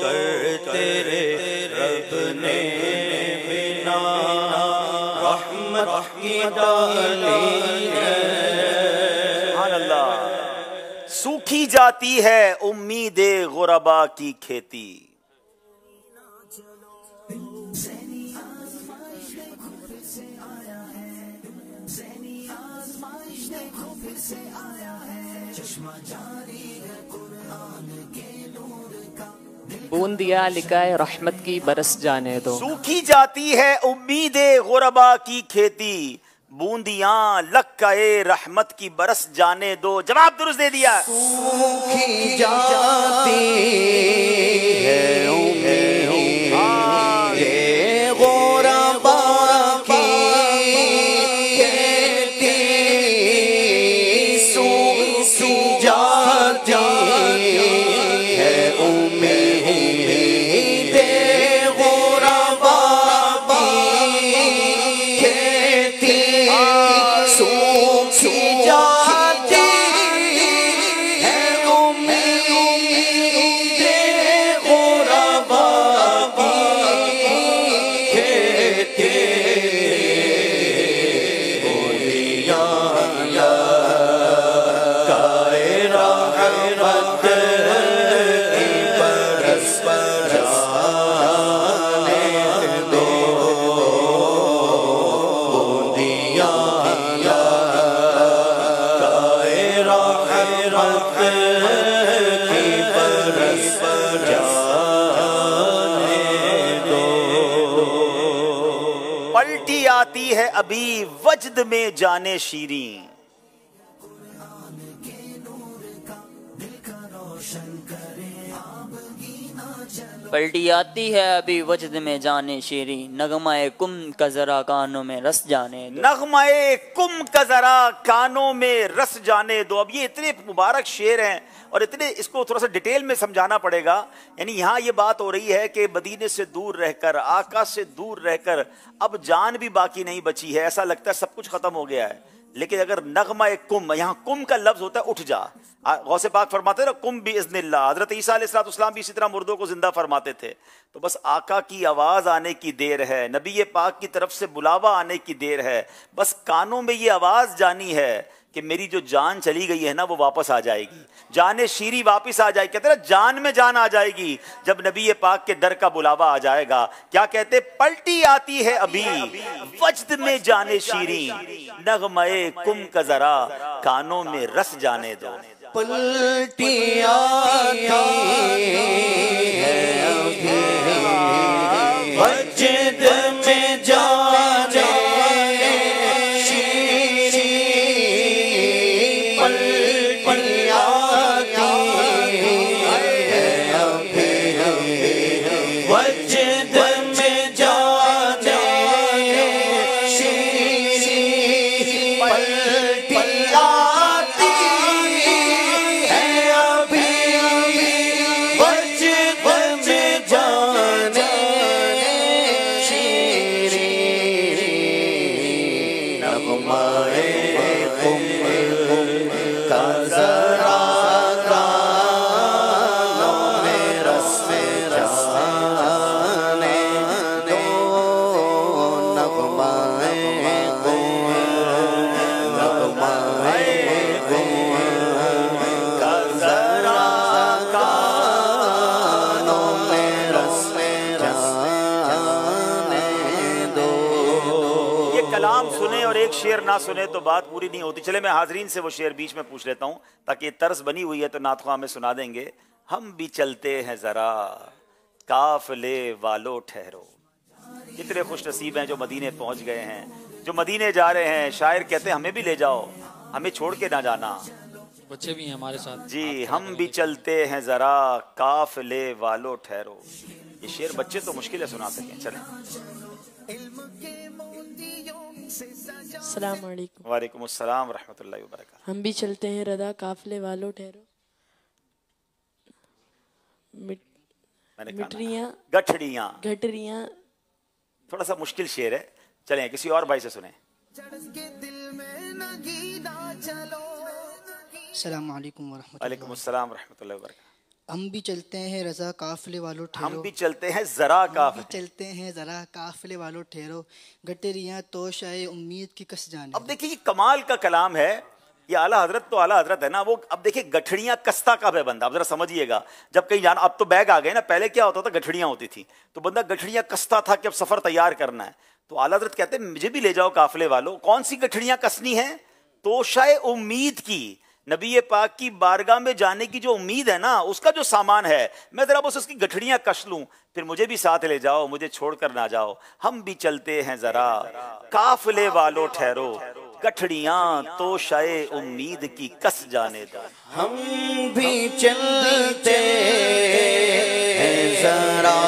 کر تیرے رب نے بنا رحمت کی ڈالی ہے. سبحان اللہ. سوکھی جاتی ہے امید غربا کی کھیتی. بوندیا لکھائے رحمت کی برس جانے دو. سوکھی جاتی ہے امید غربا کی کھیتی، بوندیاں لکائے رحمت کی برس جانے دو. جواب درست دے دیا. سوکھی جاتی ہے امید غربا کی کھیتی، سوکھی جاتی ہے امید غربا کی کھیتی، سوکھی جاتی ہے امید غربا کی کھیتی. بولیاں لگائے رحمت کی برس جانے دو. بوندیاں لگائے رحمت کی برس جانے دو. پلٹی آتی ہے ابھی وجد میں جانے شیریں. پلٹی آتی ہے ابھی وجد میں جانے شیری، نغمہ کم کا ذرا کانوں میں رس جانے دو، نغمہ کم کا ذرا کانوں میں رس جانے دو. اب یہ اتنے مبارک شعر ہیں اور اتنے، اس کو تھوڑا سا ڈیٹیل میں سمجھانا پڑے گا. یعنی یہاں یہ بات ہو رہی ہے کہ مدینے سے دور رہ کر، آقا سے دور رہ کر اب جان بھی باقی نہیں بچی ہے، ایسا لگتا ہے سب کچھ ختم ہو گیا ہے. لیکن اگر نغمہ کم، یہاں کم کا لفظ ہوتا ہے اٹھ جا. غوث پاک فرماتے ہیں نا کم باذن اللہ. حضرت عیسیٰ علیہ السلام بھی اسی طرح مردوں کو زندہ فرماتے تھے. تو بس آقا کی آواز آنے کی دیر ہے، نبی پاک کی طرف سے بلاوا آنے کی دیر ہے. بس کانوں میں یہ آواز جانی ہے کہ میری جو جان چلی گئی ہے نا وہ واپس آ جائے گی، جان شیری واپس آ جائے گی. کہتے ہیں جان میں جان آ جائے گی جب نبی پاک کے در کا بلاوا آ جائے گا. کیا کہتے؟ پلٹی آتی ہے ابھی وجد میں جانے شیری، نغمہ کم کا ذرا کانوں میں رس جانے دو. پلٹی آتی ہے ابھی وجد میں جانے شیری، پلٹی آتی ہے ابھی وجد میں جانے شیری، پلٹی آتی ہے ابھی وجد میں جانے شیری، نغمہ کم کا ذرا کانوں میں رس جانے دو، نغمہ کا ذرا کانوں میں رس جانے دو. یہ کلام سنے اور ایک شعر نہ سنے تو بات پوری نہیں ہوتی. چلے میں حاضرین سے وہ شعر بیچ میں پوچھ لیتا ہوں تاکہ یہ طرز بنی ہوئی ہے تو نعت خواہ میں سنا دیں گے. ہم بھی چلتے ہیں ذرا قافلے والو ٹھہرو. کتنے خوش نصیب ہیں جو مدینے پہنچ گئے ہیں، جو مدینے جا رہے ہیں. شاعر کہتے ہیں ہمیں بھی لے جاؤ، ہمیں چھوڑ کے نہ جانا. بچے بھی ہیں ہمارے ساتھ. جی ہم بھی چلتے ہیں ذرا قافلے والو ٹھہرو. یہ شعر بچے تو مشکل ہے سنا سکیں. چلیں. السلام علیکم. وعلیکم السلام ورحمۃ اللہ وبرکاتہ. ہم بھی چلتے ہیں ردا قافلے والو ٹھہرو، مٹریاں گٹھڑیاں گھٹریاں. تھوڑا سا مشکل شعر ہے. چلیں کسی اور بھائی سے سنیں. السلام علیکم ورحمۃ اللہ. وعلیکم السلام ورحمۃ اللہ وبرکاتہ. ہم بھی چلتے ہیں رضا قافلے والو ٹھہرو، ہم بھی چلتے ہیں ذرا ہم بھی چلتے ہیں ذرا قافلے والو ٹھہرو، گٹریاں توشائے امید کی کس جانے. اب دیکھیں یہ کمال کا کلام ہے. یہ اعلیٰ حضرت تو اعلیٰ حضرت ہے نا. وہ اب دیکھیں گٹھڑیاں کستہ کا ہے بندہ. اب ذرا سمجھیے گا جب کہیں جانا، اب تو بیگ آ گئے نا، پہلے کیا ہوتا تھا گٹھڑیاں ہوتی تھی تو بندہ گٹھڑیاں کستا تھا کہ اب سفر تیار کرنا ہے. تو اعلیٰ حضرت کہتے ہیں مجھے بھی لے جاؤ قافلے والو. کون سی گٹھڑیاں کسنی ہیں؟ توشائے امید کی. نبی پاک کی بارگاہ میں جانے کی جو امید ہے نا، اس کا جو سامان ہے، میں ذرا بس اس کی گٹھڑیاں کش لوں، پھر مجھے بھی ساتھ لے جاؤ، مجھے چھوڑ کر نہ جاؤ. ہم بھی چلتے ہیں ذرا قافلے والو ٹھہرو، گٹھڑیاں توشائے امید کی کس جانے دو. ہم بھی چلتے ہیں ذرا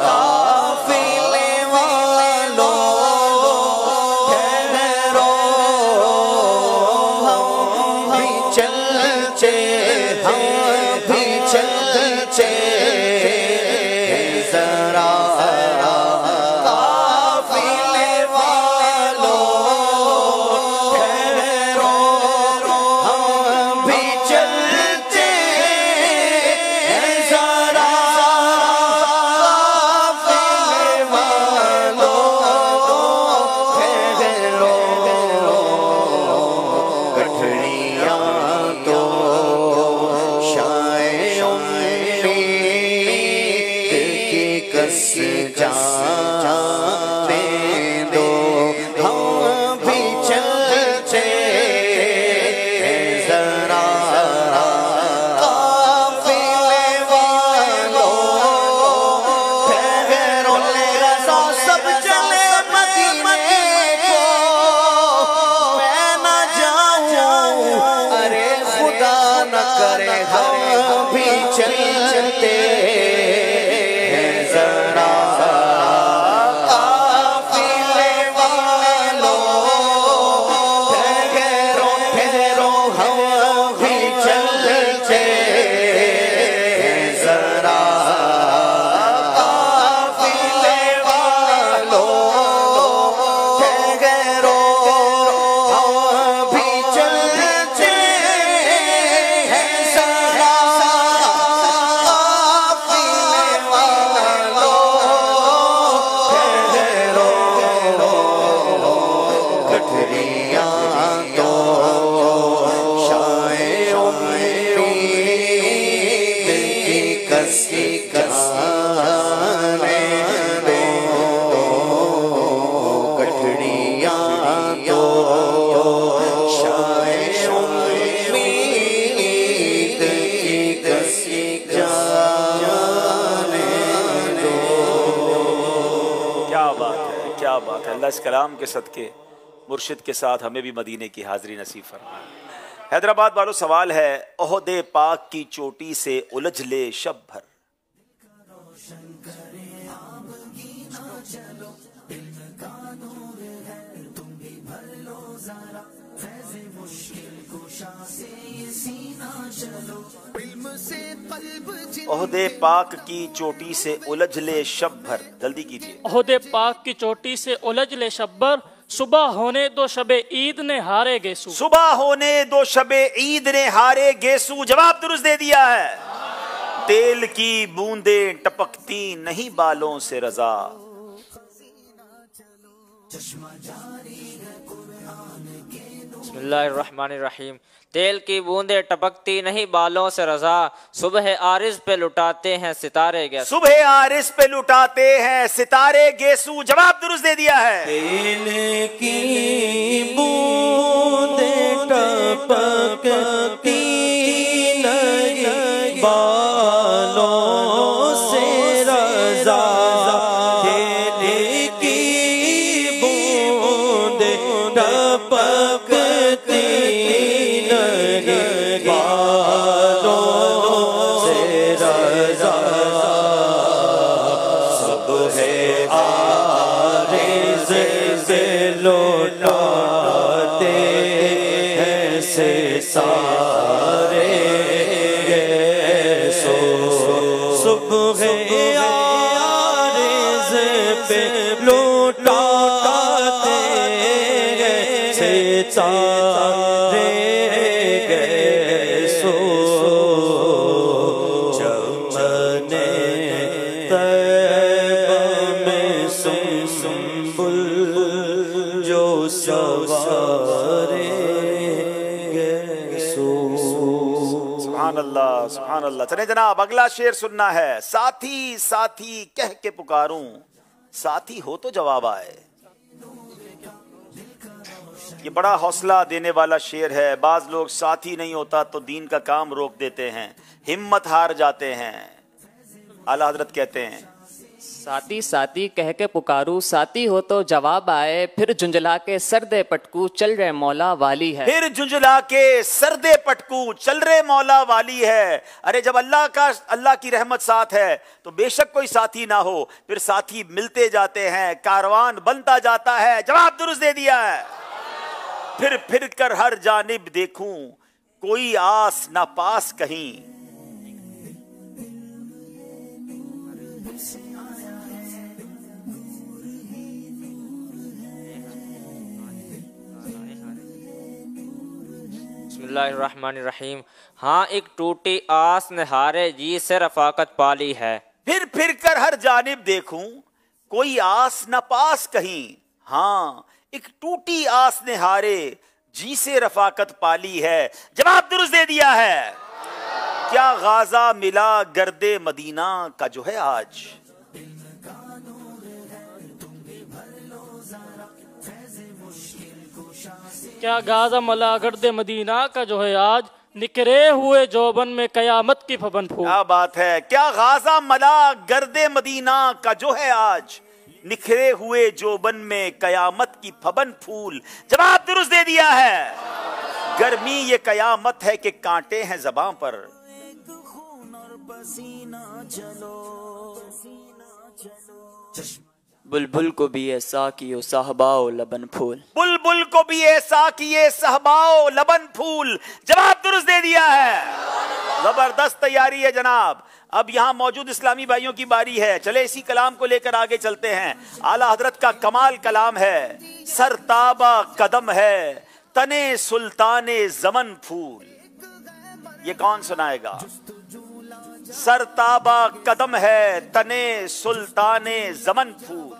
قافلے والو ٹھہرو، ہم بھی چلتے ذرا قافلے والو ٹھہرو، ہم بھی چلتے ذرا قافلے والو ٹھہرو، گٹھڑیاں تو شائع امید کی کس جانے دو. ہم بھی چلتے ذرا قافلے والو ٹھہرو. رضا سب چلے مدینے کو، میں نہ جاؤں، ارے خدا نہ کرے. ہم بھی چلتے अल्लाह इस कलाम के सदके मुर्शिद के साथ हमें भी मदीने की हाज़री नसीब फरमाए। हैदराबाद वालों, सवाल है, ओहदे पाक की चोटी से उलझ ले शब भर। ओहदे पाक की चोटी से उलझ ले शब भर, जल्दी कीजिए। ओहदे पाक की चोटी से उलझ ले शब्बर, सुबह होने दो शबे ईद ने हारे गेसू। सुबह होने दो शबे ईद ने हारे गेसू, जवाब दुरुस्त दे दिया है। तेल की बूंदें टपकती नहीं बालों से रजा। बिस्मिल्लाहिर्रहमानिर्रहीम। तेल की बूंदें टपकती नहीं बालों से रजा, सुबह आरिज़ पे लुटाते हैं सितारे गेसू। सुबह आरिज़ पे लुटाते हैं सितारे गेसू, जवाब दुरुस्त दे दिया है। तेल की बूंदें टपकती नहीं बालों से रजा, तेल की बूंदें टपकती नहीं बालों से रजा, सुबह आरिज़ से लौटाते हैं सितारे गेसू, सुबह आरिज़ पे लौटाते हैं सितारे गेसू, चमने तैबा में सुंबुल जो सवारे गेसू। सुभान अल्लाह, सुभान अल्लाह। चले जनाब, अगला शेर सुनना है। साथी साथी कह के पुकारूं, साथी हो तो जवाब आए। ये बड़ा हौसला देने वाला शेर है। बाज लोग साथी नहीं होता तो दीन का काम रोक देते हैं, हिम्मत हार जाते हैं। आला हजरत कहते हैं, साथी साथी कह के पुकारूं, साथी हो तो जवाब आए, फिर झुंझला के सरदे पटकू चल रहे मौला वाली है। फिर झुंझला के सरदे पटकू चल रहे मौला वाली है। अरे जब अल्लाह की रहमत साथ है तो बेशक कोई साथी ना हो, फिर साथी मिलते जाते हैं, कारवान बनता जाता है। जवाब दुरुस्त दे दिया है। फिर कर हर जानिब देखूं, कोई आस ना पास कहीं। बिस्मिल्लाहिर्रहमानिर्रहीम। हाँ, एक टूटी आस ने हारे जी से रफाकत पाली है। फिर कर हर जानिब देखूं, कोई आस न पास कहीं। हाँ, एक टूटी आस ने हारे जी से रफाकत पाली है। जवाब दुरुस्त दे दिया है। क्या गाजा मिला गर्दे मदीना का जो है आज। क्या गाजा मला गर्दे मदीना का जो है आज, निकरे हुए जोबन में कयामत की फबन फूल। क्या बात है। क्या गाजा मला गर्दे मदीना का जो है आज, निखरे हुए जोबन में कयामत की फबन फूल। जवाब दुरुस्त दे दिया है। गर्मी ये कयामत है कि कांटे हैं ज़बां पर। बुलबुल को भी ऐसा कियो साहबाओ लबन फूल। बुलबुल को भी ऐसा किए सहबाओ लबन फूल। जवाब दुरुस्त दे दिया है। जबरदस्त तैयारी है जनाब। अब यहाँ मौजूद इस्लामी भाइयों की बारी है। चले इसी कलाम को लेकर आगे चलते हैं। आला हजरत का कमाल कलाम है। सरताबा कदम है तने सुल्ताने ज़मन फूल। ये कौन सुनाएगा। सरताबा कदम है तने सुल्ताने ज़मन फूल।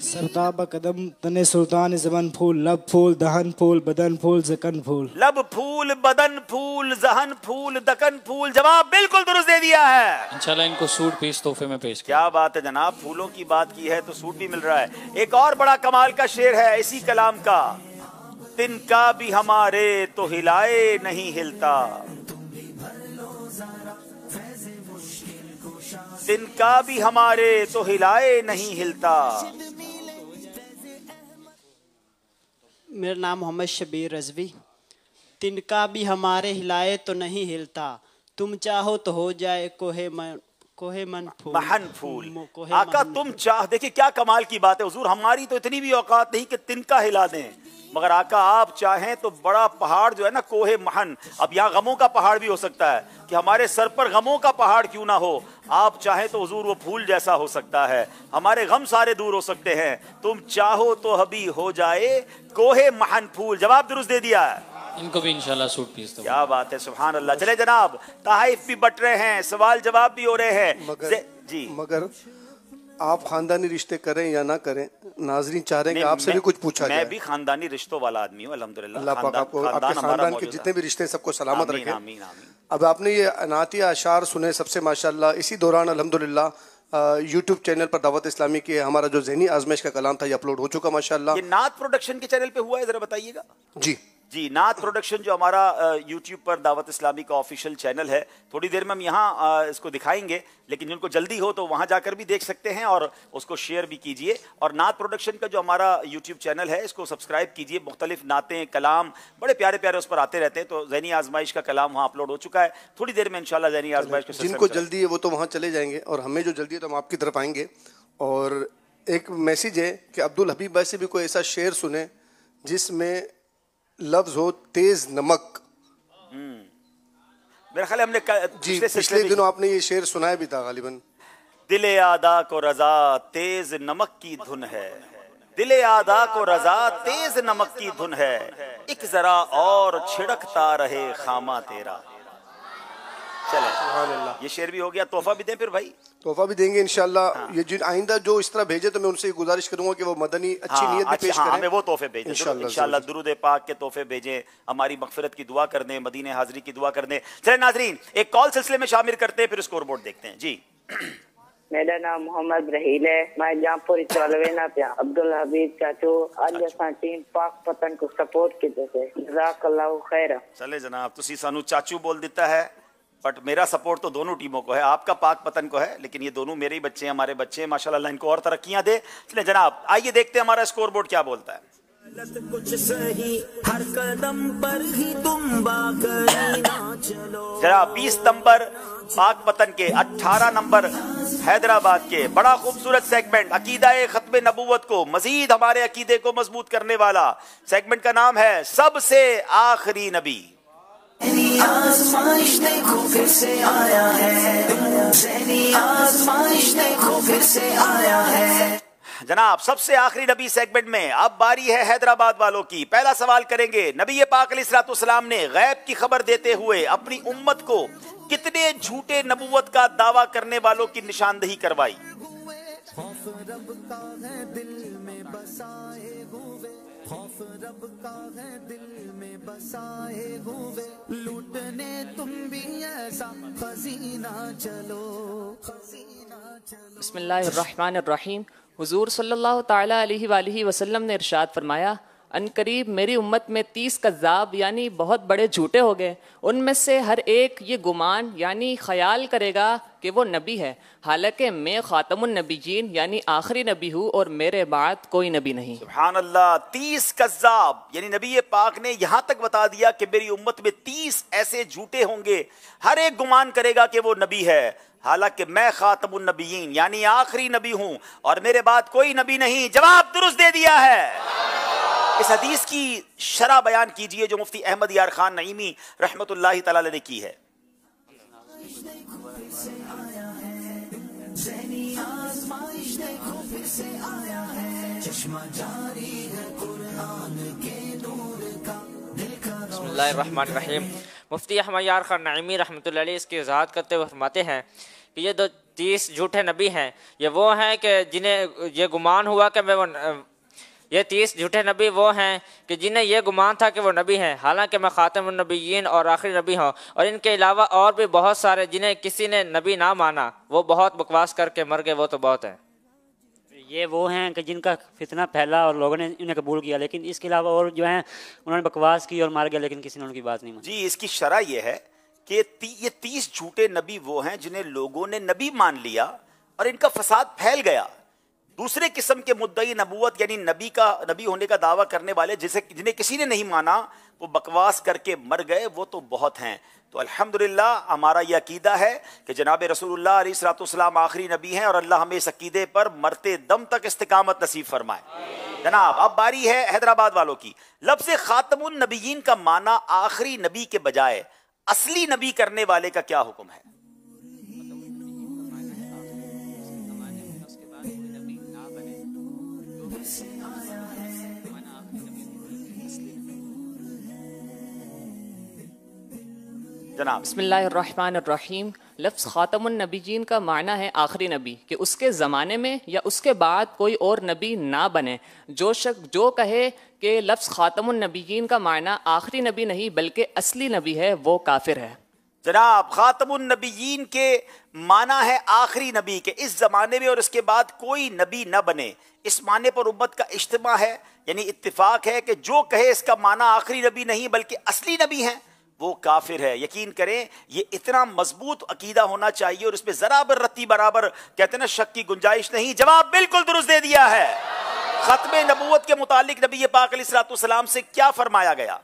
सरताबा कदम तने सुल्तान ज़मन फूल, लब फूल दहन फूल बदन फूल जकन फूल। लब फूल बदन फूल जहन फूल दकन फूल। जवाब बिल्कुल दुरुस्त दे दिया है। इंशाल्लाह इनको सूट पीस तोहफे में पेश क्या बात है जनाब। फूलों की बात की है तो सूट भी मिल रहा है। एक और बड़ा कमाल का शेर है इसी कलाम का। तिनका भी हमारे तो हिलाए नहीं हिलता। तिनका भी हमारे तो हिलाए नहीं हिलता। मेरा नाम मोहम्मद शबीर रजवी। तिनका भी हमारे हिलाए तो नहीं हिलता, तुम चाहो तो हो जाए कोहे मन फूल, महन फूल। आका तुम चाह, देखिए क्या कमाल की बात है हुजूर, हमारी तो इतनी भी औकात नहीं कि तिनका हिला दें, मगर आका आप चाहें तो बड़ा पहाड़ जो है ना, कोहे महन, अब यहाँ गमों का पहाड़ भी हो सकता है कि हमारे सर पर गमों का पहाड़ क्यों ना हो, आप चाहें तो हुजूर वो फूल जैसा हो सकता है, हमारे गम सारे दूर हो सकते हैं, तुम चाहो तो अभी हो जाए कोहे महन फूल। जवाब दुरुस्त दे दिया है, इनको भी इंशाल्लाह सूट पीस दो। क्या बात है, सुभान अल्लाह। चले जनाब, तहाइफ भी बट रहे हैं, सवाल जवाब भी हो रहे हैं। जी मगर आप खानदानी रिश्ते करें या ना करें, नाजरीन चाह रहे हैं कि आपसे भी कुछ पूछा जाए। मैं भी खानदानी रिश्तों वाला आदमी हूँ अल्हम्दुलिल्लाह। अल्लाह पाक आपको आपके खानदान के जितने भी रिश्ते सबको सलामत रखें। आमीन आमीन। अब आपने ये नातिया अशार सुने सबसे माशाल्लाह, इसी दौरान अल्हम्दुलिल्लाह यूट्यूब चैनल पर दावत इस्लामी के हमारा जो ज़हनी आजमाइश का कलाम था ये अपलोड हो चुका माशाल्लाह। ये नात प्रोडक्शन के चैनल पे हुआ है, जरा बताइएगा। जी नात प्रोडक्शन जो हमारा यूट्यूब पर दावत इस्लामी का ऑफिशियल चैनल है, थोड़ी देर में हम यहाँ इसको दिखाएंगे, लेकिन जिनको जल्दी हो तो वहाँ जाकर भी देख सकते हैं और उसको शेयर भी कीजिए। और नात प्रोडक्शन का जो हमारा यूट्यूब चैनल है इसको सब्सक्राइब कीजिए, मुख्तलिफ नातें कलाम बड़े प्यारे प्यारे उस पर आते रहते हैं। तो ज़हनी आजमाइश का कलाम वहाँ अपलोड हो चुका है, थोड़ी देर में इंशाल्लाह ज़हनी आजमाइश को जिनको जल्दी है वो तो वहाँ चले जाएंगे और हमें जो जल्दी है तो हम आपकी तरफ आएंगे। और एक मैसेज है कि अब्दुल हबीब भाई से भी कोई ऐसा शेर सुने जिसमें लफ्ज हो तेज नमक। मेरा ख्याल हमने जी पिछले दिनों आपने ये शेर सुनाया भी था गालिबन। दिले आदा को रजा तेज नमक की धुन है, दिले आदा को रजा तेज नमक की धुन है, एक जरा और छिड़कता रहे खामा तेरा। चले ये शेर भी हो गया, तोहफा भी दें फिर भाई। तोहफा भी देंगे इंशाल्लाह। ये जिन आइंदा जो इस तरह भेजे तो मैं उनसे गुजारिश करूंगा कि वो मदनी अच्छी नीयत भी पेश करें, हमें वो तोहफे भेजें इंशाल्लाह। दुरूद पाक के तोहफे भेजें, हमारी मगफिरत की दुआ कर दें, मदीने हाजिरी की दुआ कर दें। चले नाजरीन, एक कॉल सिलसिले में शामिल करते हैं, फिर स्कोर बोर्ड देखते हैं। जी मेरा नाम मोहम्मद रहील है, मैं जामपुरी चलवेना पे अब्दुल हबीब चाचू आज असा टीम पाक पतन को सपोर्ट कीते थे, जज़ाकल्लाहु खैर। चले जनाब, तुसी सानू चाचू बोल देता है, बट मेरा सपोर्ट तो दोनों टीमों को है, आपका पाक पतन को है, लेकिन ये दोनों मेरे ही बच्चे हैं, हमारे बच्चे हैं माशाल्लाह, अल्लाह इनको और तरक्कियां दे। चले जनाब, आइए देखते हैं हमारा स्कोर बोर्ड क्या बोलता है। कुछ सही हर कदम पर ही तुम बाकरी ना चलो। जरा 20 नंबर पाक पतन के, 18 नंबर हैदराबाद के। बड़ा खूबसूरत सेगमेंट, अकीदा-ए खत्मे नबूवत को मजीद हमारे अकीदे को मजबूत करने वाला सेगमेंट का नाम है सबसे आखिरी नबी। आज़माइश देखो फिर से आया है, आज़माइश देखो फिर से आया है। जनाब, सबसे आखिरी नबी सेगमेंट में अब बारी है हैदराबाद वालों की। पहला सवाल करेंगे, नबी पाक अलैहिस्सलाम ने गैब की खबर देते हुए अपनी उम्मत को कितने झूठे नबूवत का दावा करने वालों की निशानदही करवाई? खौफ रब का है दिल में बसाए हुए, खौफ रब का है दिल में बसाए हुए, लूटने तुम भी ऐसा खजीना चलो, खजीना चलो। बिस्मिल्लाहिर्रहमानिर्रहीम। हुजूर सल्लल्लाहु ताला अलैहि वसल्लम ने इरशाद फरमाया, अनकरीब मेरी उम्मत में 30 कज़्ज़ाब यानी बहुत बड़े झूठे हो गए, उनमें से हर एक ये गुमान यानी ख्याल करेगा कि वो नबी है, हालांकि मैं ख़ातमुन नबीयीन यानी आखिरी नबी हूँ और मेरे बाद कोई नबी नहीं। सुभान अल्लाह, 30 कज़्ज़ाब यानी नबी पाक ने यहाँ तक बता दिया कि मेरी उम्मत में 30 ऐसे झूठे होंगे, हर एक गुमान करेगा कि वो नबी है, हालांकि मैं ख़ातमुन नबीयीन यानी आखिरी नबी हूँ और मेरे बाद कोई नबी नहीं। जवाब दुरुस्त दे दिया है। इस हदीस की शरह बयान कीजिए जो मुफ्ती अहमद यार खान नईमी रहमतुल्लाहि तआला अलैह ने की है। बिस्मिल्लाहिर्रहमानिर्रहीम। मुफ्ती अहमद यार खान नईमी रहमतुल्लाहि अलैह इसकी वजाहत करते हुए फरमाते हैं कि ये 30 झूठे नबी हैं, ये वो हैं कि जिन्हें ये गुमान हुआ कि मैं वो, ये 30 झूठे नबी वो हैं कि जिन्हें ये गुमान था कि वो नबी हैं, हालांकि मैं ख़ातमुन नबीयीन और आखिरी नबी हूँ। और इनके अलावा और भी बहुत सारे जिन्हें किसी ने नबी ना माना, वो बहुत बकवास करके मर गए, वो तो बहुत हैं। ये वो हैं कि जिनका फितना फैला और लोगों ने इन्हें कबूल किया, लेकिन इसके अलावा और जो हैं उन्होंने बकवास की और मार गया, लेकिन किसी ने उनकी बात नहीं मानी। जी, इसकी शरह ये है کہ یہ 30 جھوٹے نبی وہ ہیں جنہیں لوگوں نے نبی مان لیا اور ان کا فساد پھیل گیا. دوسرے قسم کے مدعی نبوت یعنی نبی ہونے کا دعویٰ کرنے والے جنہیں کسی نے نہیں مانا وہ بکواس کر کے مر گئے، وہ تو بہت ہیں. تو الحمدللہ ہمارا یہ عقیدہ ہے کہ جناب رسول اللہ علیہ الصلوۃ والسلام آخری نبی ہیں اور اللہ ہمیں اس عقیدے پر مرتے دم تک استقامت نصیب فرمائے. جناب اب باری ہے حیدرآباد والوں کی. لفظ خاتم النبیین کا معنی آخری نبی کے بجائے اصلی نبی کرنے والے کا کیا حکم ہے؟ جناب بسم اللہ الرحمن الرحیم. لفظ خاتم النبیین کا معنی ہے آخری نبی، کہ اس کے زمانے میں یا اس کے بعد کوئی اور نبی نہ بنے. جو کہے کہ لفظ خاتم النبیین کا معنی آخری نبی نہیں بلکہ اصلی نبی ہے وہ کافر ہے. جناب خاتم النبیین کے معنی ہے آخری نبی، کہ اس زمانے میں اور اس کے بعد کوئی نبی نہ بنے. اس معنی پر امت کا اجتماع ہے، یعنی اتفاق ہے کہ جو کہے اس کا معنی آخری نبی نہیں بلکہ اصلی نبی ہیں وہ کافر ہے. یقین کریں یہ اتنا مضبوط عقیدہ ہونا چاہیے اور اس میں ذرا برتی برابر کہتے ہیں نا شک کی گنجائش نہیں. جواب بالکل درست دے دیا ہے. ختم نبوت کے متعلق نبی پاک علیہ الصلوۃ والسلام سے کیا فرمایا گیا؟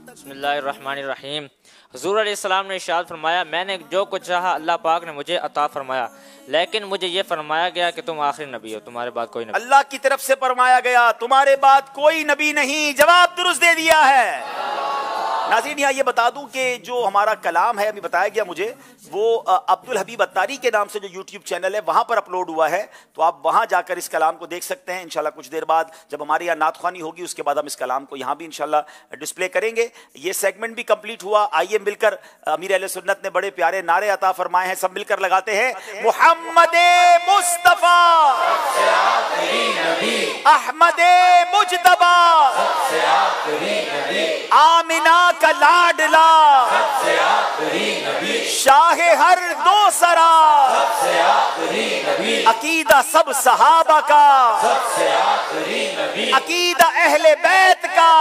بسم اللہ الرحمن الرحیم. حضور علیہ السلام نے ارشاد فرمایا میں نے جو کچھ چاہا اللہ پاک نے مجھے عطا فرمایا، لیکن مجھے یہ فرمایا گیا کہ تم آخری نبی ہو، تمہارے بعد کوئی نبی. اللہ کی طرف سے فرمایا گیا تمہارے بعد کوئی نبی نہیں. جواب درست دے دیا ہے. ناظرین یہاں یہ بتا دوں کہ جو ہمارا کلام ہے ابھی بتایا گیا مجھے وہ عبدالحبیب اتاری کے نام سے جو یوٹیوب چینل ہے وہاں پر اپلوڈ ہوا ہے، تو آپ وہاں جا کر اس کلام کو دیکھ سکتے ہیں. انشاءاللہ کچھ دیر بعد جب ہمارے یہاں نعت خوانی ہوگی اس کے بعد ہم اس کلام کو یہاں بھی انشاءاللہ ڈسپلے کریں گے. یہ سیگمنٹ بھی کمپلیٹ ہوا. آئیے مل کر امیر اہل سنت نے بڑے پیارے نعرے عطا فرمائے ہیں، سب مل کر لگاتے ہیں. محمد مصطفیٰ احمد مجتبی آمنہ کا لاڈلا شاہ ہر دو سرا عقیدہ سب صحابہ کا عقیدہ اہل بیت کا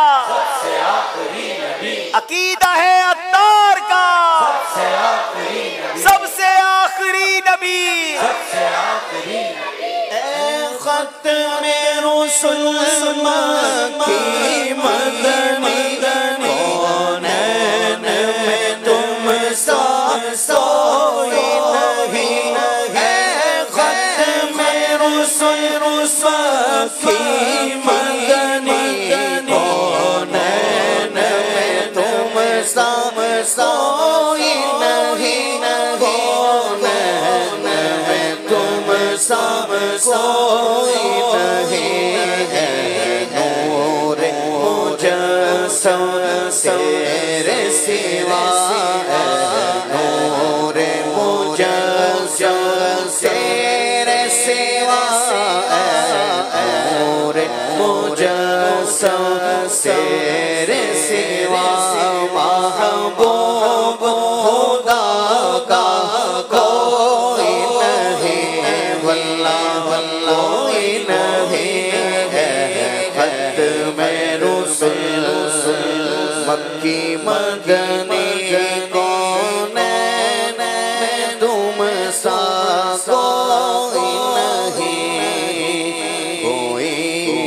عقیدہ ہے عطار کا سب سے آخری نبی. اے ختم رسل مکی مدنی کونین میں تم سا سوئی نہیں. اے ختم رسل مکی مدنی کونین میں تم سا سوئی نہیں. کونین میں تم سب کوئی نہیں ہے. نور مجسم تیرے سوا ہے. نور مجسم تیرے سوا ہے. نور مجسم تیرے سوا محبوب خدا کا کوئی نہیں. واللہ کوئی نہیں ہے. ختم رسل مکی مدنی کونین میں تم سا کوئی نہیں. کوئی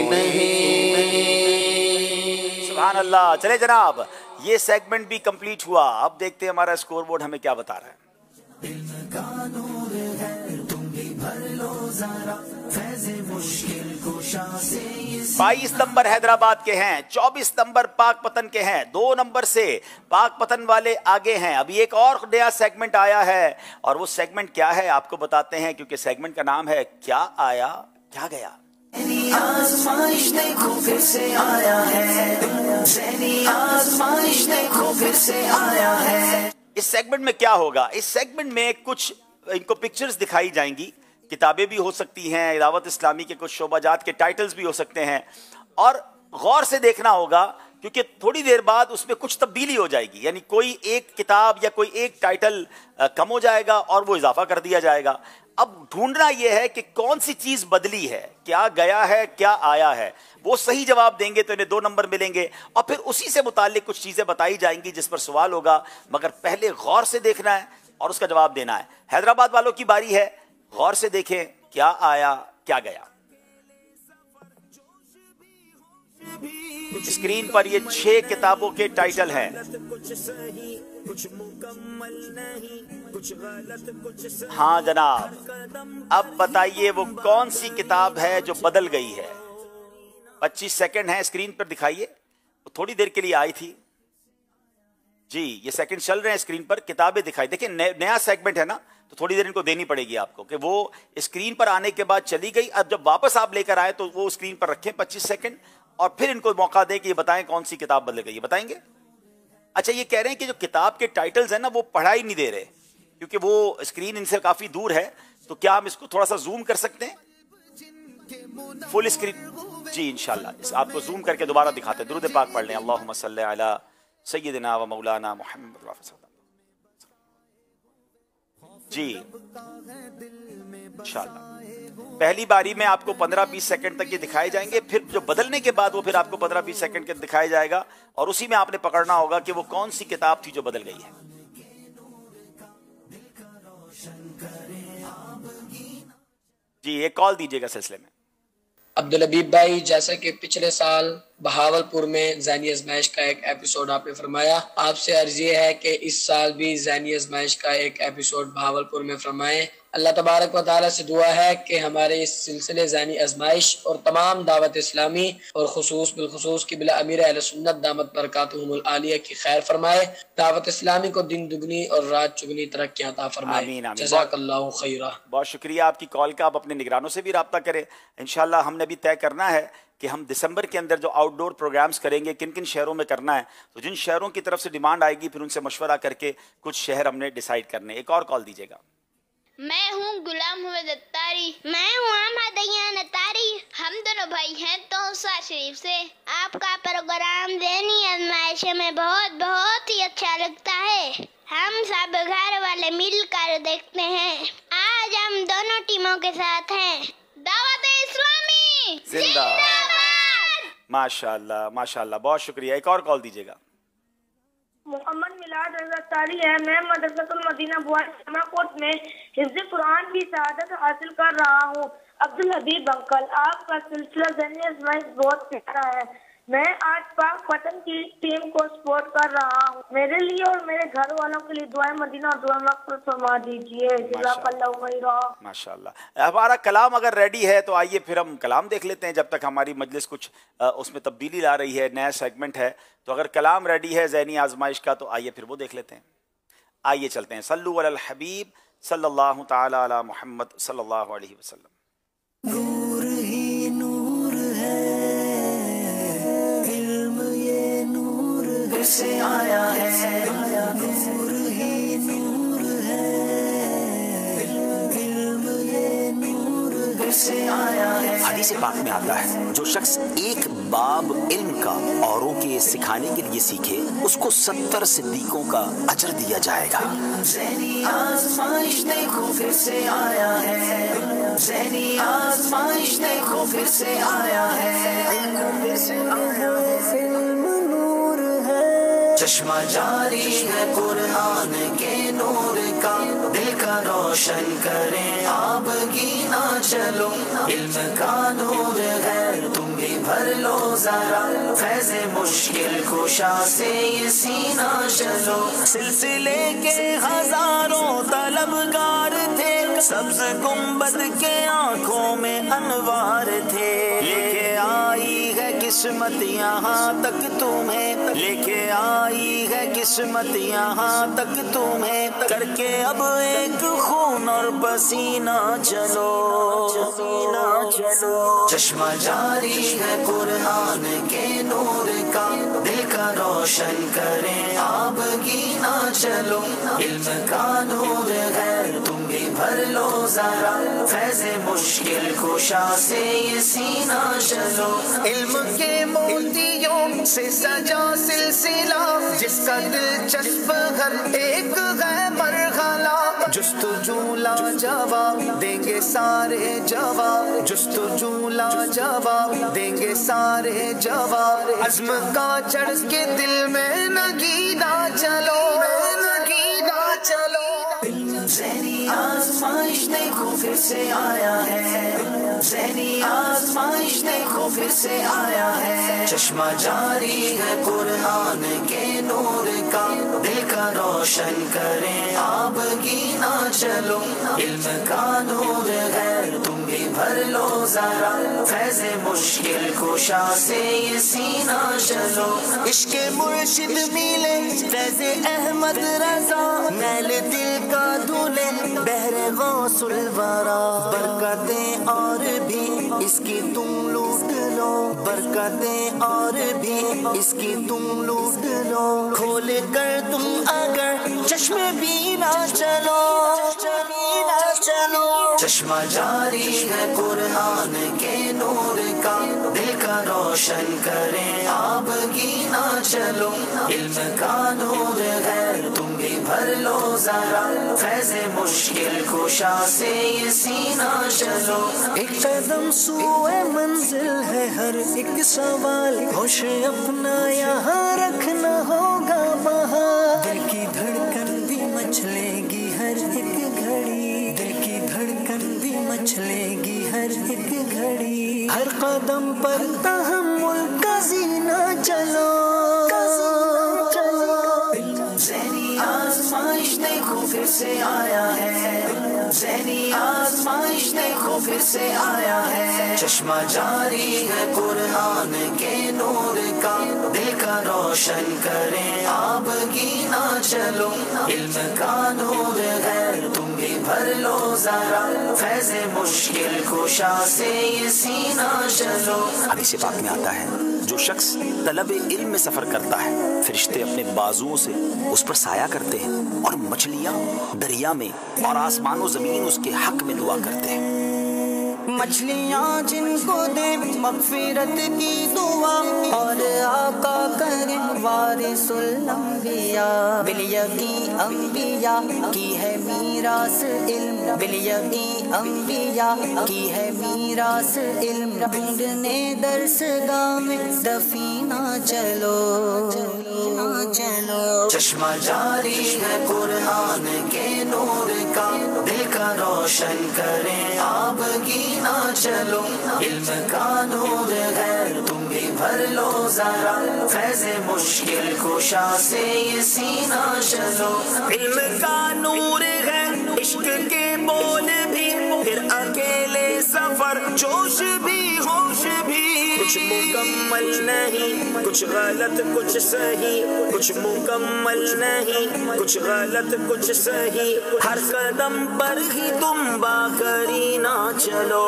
نہیں. سبحان اللہ. چلے جناب یہ سیگمنٹ بھی کمپلیٹ ہوا. اب دیکھتے ہیں ہمارا اسکور بورڈ ہمیں کیا بتا رہا ہے. 22 نمبر حیدرآباد کے ہیں، 24 نمبر پاک پتن کے ہیں، 2 نمبر سے پاک پتن والے آگے ہیں. ابھی ایک اور نیا سیگمنٹ آیا ہے اور وہ سیگمنٹ کیا ہے آپ کو بتاتے ہیں کیونکہ سیگمنٹ کا نام ہے کیا آیا کیا گیا. آزمائش دیکھو پھر سے آیا ہے. آزمائش دیکھو پھر سے آیا ہے. اس سیگمنٹ میں کیا ہوگا؟ اس سیگمنٹ میں کچھ ان کو پکچرز دکھائی جائیں گی، کتابیں بھی ہو سکتی ہیں، دعوت اسلامی کے کچھ شعبہ جات کے ٹائٹلز بھی ہو سکتے ہیں، اور غور سے دیکھنا ہوگا क्योंकि थोड़ी देर बाद उसमें कुछ तब्दीली हो जाएगी, यानी कोई एक किताब या कोई एक टाइटल कम हो जाएगा और वो इजाफा कर दिया जाएगा। अब ढूंढना यह है कि कौन सी चीज बदली है, क्या गया है, क्या आया है। वो सही जवाब देंगे तो इन्हें 2 नंबर मिलेंगे और फिर उसी से मुताल्लिक कुछ चीजें बताई जाएंगी जिस पर सवाल होगा, मगर पहले गौर से देखना है और उसका जवाब देना है। हैदराबाद वालों की बारी है, गौर से देखें क्या आया क्या गया। स्क्रीन पर ये 6 किताबों के टाइटल हैं। हाँ जनाब, अब बताइए वो कौन सी किताब है जो बदल गई है। 25 सेकंड है, स्क्रीन पर दिखाइए। थोड़ी देर के लिए आई थी जी, ये सेकंड चल रहे हैं स्क्रीन पर, किताबें दिखाई। देखिए नया सेगमेंट है ना, तो थोड़ी देर इनको देनी पड़ेगी आपको कि वो स्क्रीन पर आने के बाद चली गई। अब जब वापस आप लेकर आए तो वो स्क्रीन पर रखें 25 सेकंड और फिर इनको मौका दे कि ये बताएं कौन सी किताब बदल गई है। बताएंगे? अच्छा, ये कह रहे हैं कि जो किताब के टाइटल्स हैं ना वो पढ़ाई नहीं दे रहे क्योंकि वो स्क्रीन इनसे काफी दूर है। तो क्या हम इसको थोड़ा सा जूम कर सकते हैं फुल स्क्रीन? जी इंशाल्लाह आपको जूम करके दोबारा दिखाते हैं। दुरूद पाक पढ़ लें, अल्लाहुम्मा सल्ली अला सय्यिदिना व मौलाना मुहम्मद जी इंशाल्लाह। पहली बारी में आपको 15-20 सेकंड तक ये दिखाए जाएंगे, फिर जो बदलने के बाद वो फिर आपको 15-20 सेकंड के दिखाया जाएगा और उसी में आपने पकड़ना होगा कि वो कौन सी किताब थी जो बदल गई है। जी एक कॉल दीजिएगा सिलसिले में। अब्दुल हबीब भाई, जैसा कि पिछले साल बहावलपुर में ज़ैनी आज़माइश का एक एपिसोड आपने फरमाया, आपसे अर्ज ये है कि इस साल भी ज़ैनी आज़माइश का एक एपिसोड बहावलपुर में फरमाएं। अल्लाह तबारक व तआला से दुआ है कि हमारे इस सिलसिले ज़ैनी आज़माइश और तमाम दावत इस्लामी और बिलखुसूस क़िबला अमीर अहले सुन्नत दामत बरकातुहुमुल आलिया की खैर फरमाए, दावत इस्लामी को दिन दुगनी और रात चुगनी तरक्की अता फरमाए। आमीन आमीन। जज़ाकल्लाहु खैरा। बहुत शुक्रिया आपकी कॉल का। आप अपने निगरानों से भी रब्ता करें इंशाल्लाह। हमने भी तय करना है कि हम दिसंबर के अंदर जो आउटडोर प्रोग्राम्स करेंगे किन किन शहरों में करना है, तो जिन शहरों की तरफ से डिमांड आएगी फिर उनसे मशवरा करके कुछ शहर हमने डिसाइड करने। एक और कॉल दीजिएगा। मैं हूँ गुलाम हुए अत्तारी। मैं हूँ अहमद अय्यान अत्तारी। हम दोनों भाई हैं तौसा शरीफ से। आपका प्रोग्राम ज़ैनी आज़माइश में बहुत ही अच्छा लगता है। हम सब घर वाले मिलकर देखते हैं। आज हम दोनों टीमों के साथ हैं। दावत इस्लामी जिंदाबाद। माशाअल्लाह माशाअल्लाह, बहुत शुक्रिया। एक और कॉल दीजिएगा। मोहम्मद मिलाद अज़हरी है। मैं मदरसतुल मदीना बुआ जमाकोट में हिफ्ज़ कुरान की शहादत हासिल कर रहा हूँ। अब्दुल हबीब अंकल, आपका सिलसिला ज़ैनी आज़माइश बहुत प्यारा है। मैं आज पाक पतन की टीम को सपोर्ट कर रहा हूँ। मेरे लिए और मेरे घर वालों के लिए दुआए मदीना और दुआ मग़फ़िरत फरमा दीजिए। जज़ाकल्लाहु खैरा। माशाअल्लाह। हमारा कलाम अगर रेडी है तो आइए फिर हम कलाम देख लेते हैं, जब तक हमारी मजलिस कुछ उसमें तब्दीली ला रही है, नया सेगमेंट है। तो अगर कलाम रेडी है ज़ैनी आज़माइश का तो आइए फिर वो देख लेते हैं। आइए चलते हैं। सल्लु अलल हबीब सल्लल्लाहु तआला अला मुहम्मद सल्लल्लाहु अलैहि वसल्लम। नूर ही नूर है, इल्म ये नूर से आया है। नूर ही नूर है, इल्म ये नूर से आया है। हदीस पाक में आता है जो शख्स एक बाब इल्म का औरों के सिखाने के लिए सीखे उसको 70 सिद्दीकों का अजर दिया जाएगा। ज़ैनी आज़माइश देखो फिर से आया है। ज़ैनी आज़माइश देखो फिर से आया है। इल्म नूर है, चश्मा जारी है कुरान के नूर का। दिल का रोशन करें आप गीना चलो, इल्म का नूर है तुम भी भर लो जरा। फैज़े मुश्किल कुशा से ये सीना चलो। सिलसिले के हजारों तलबगार थे, सब्ज़ गुंबद के आंखों में अनवार थे। लेके आई है किस्मत यहाँ तक तुम्हें, लेके आई है किस्मत यहाँ तक तुम्हें। करके अब एक खून और पसीना चलो, चश्मा जारी है कुरान के नूर का। दिल का کا روشن کریں آپ گینا چلو علم کا نور ہے تم بھی بھر لو ذرا فیض مشکل کشا سے یہ سینہ چلو علم کے موتیوں سے سجا سلسلہ جس کا دلچسپ ہر ایک ہے مرحلہ جستجو لاجواب دیں گے سارے جواب جستجو لاجواب دیں گے سارے جواب عزم کا چڑھ کے دل میں نگینا چلو نگینا چلو ذہنی آزمائش دیکھو پھر سے آیا ہے ذہنی آزمائش دیکھو پھر سے آیا ہے چشمہ جاری ہے قرآن کے نور کا دل کا روشن کریں آپ گینا چلو علم کا نور ہے تم بھی بھر لو ذرا فیض مشکل کشا سے یہ سینہ چلو عشق مرشد ملے فیض احمد رضا میل دل کا دھلے بحر غوث الورا برکتیں اور بھی اس کی تم لوٹ لو برکتیں اور بھی اس کی تم لوٹ لو کھول کر تم اگر چشمے بینا چلو چلو چشمہ جاری ہے قرآن کے نور کا دل کا روشن کریں آپ گینا چلو علم کا نور ہے تم بھی بھر لو ذرا فیض مشکل کشا سے یہ سینہ چلو ایک قدم سوئے منزل ہے ہر ایک سوال ہوش اپنا یہاں رکھنا ہوگا وہاں دل کی دھڑکن بھی مچلے گی ہر ایک گھڑی دل کی دھڑکن بھی مچلے گی ہر ایک گھڑی ہر قدم پر تحمل کا زینہ چلو ذہنی آزمائش دیکھو پھر سے آیا ہے ذہنی آزمائش دیکھو پھر سے آیا ہے چشمہ جاری ہے قرآن کے نور کا دل کا روشن کریں آپ گینا چلو علم کا نور ہے تم بھی بھر لو ذرا فیض مشکل کشا سے یہ سینہ چلو حدیث پاک میں آتا ہے جو شخص طلب علم میں سفر کرتا ہے فرشتے اپنے بازوؤں سے اس پر سایہ کرتے ہیں اور مچھلیاں دریا میں اور آسمان و زمین اس کے حق میں دعا کرتے ہیں مچھلیاں جن کو دے مغفرت کی دعا اور آقا کرے وارث الانبیاء بالیقین انبیاء کی ہے میراث علم بالیقین انبیاء کی ہے میراث علم ڈھونڈنے درس گاہ میں دفینہ چلو چلو چشمہ جاری ہے قرآن کے نور کا دل کا روشن کریں آپ گینا چلو علم کا نور ہے تم بھی بھر لو ذرا فیض مشکل کشا سے یہ سینہ چلو علم کا نور ہے عشق کے بول بھی پھر اکیلے سفر جوش بھی ہوش بھی کچھ مکمل نہیں کچھ غلط کچھ صحیح کچھ مکمل نہیں کچھ غلط کچھ صحیح ہر قدم پر ہی تم باقرینا چلو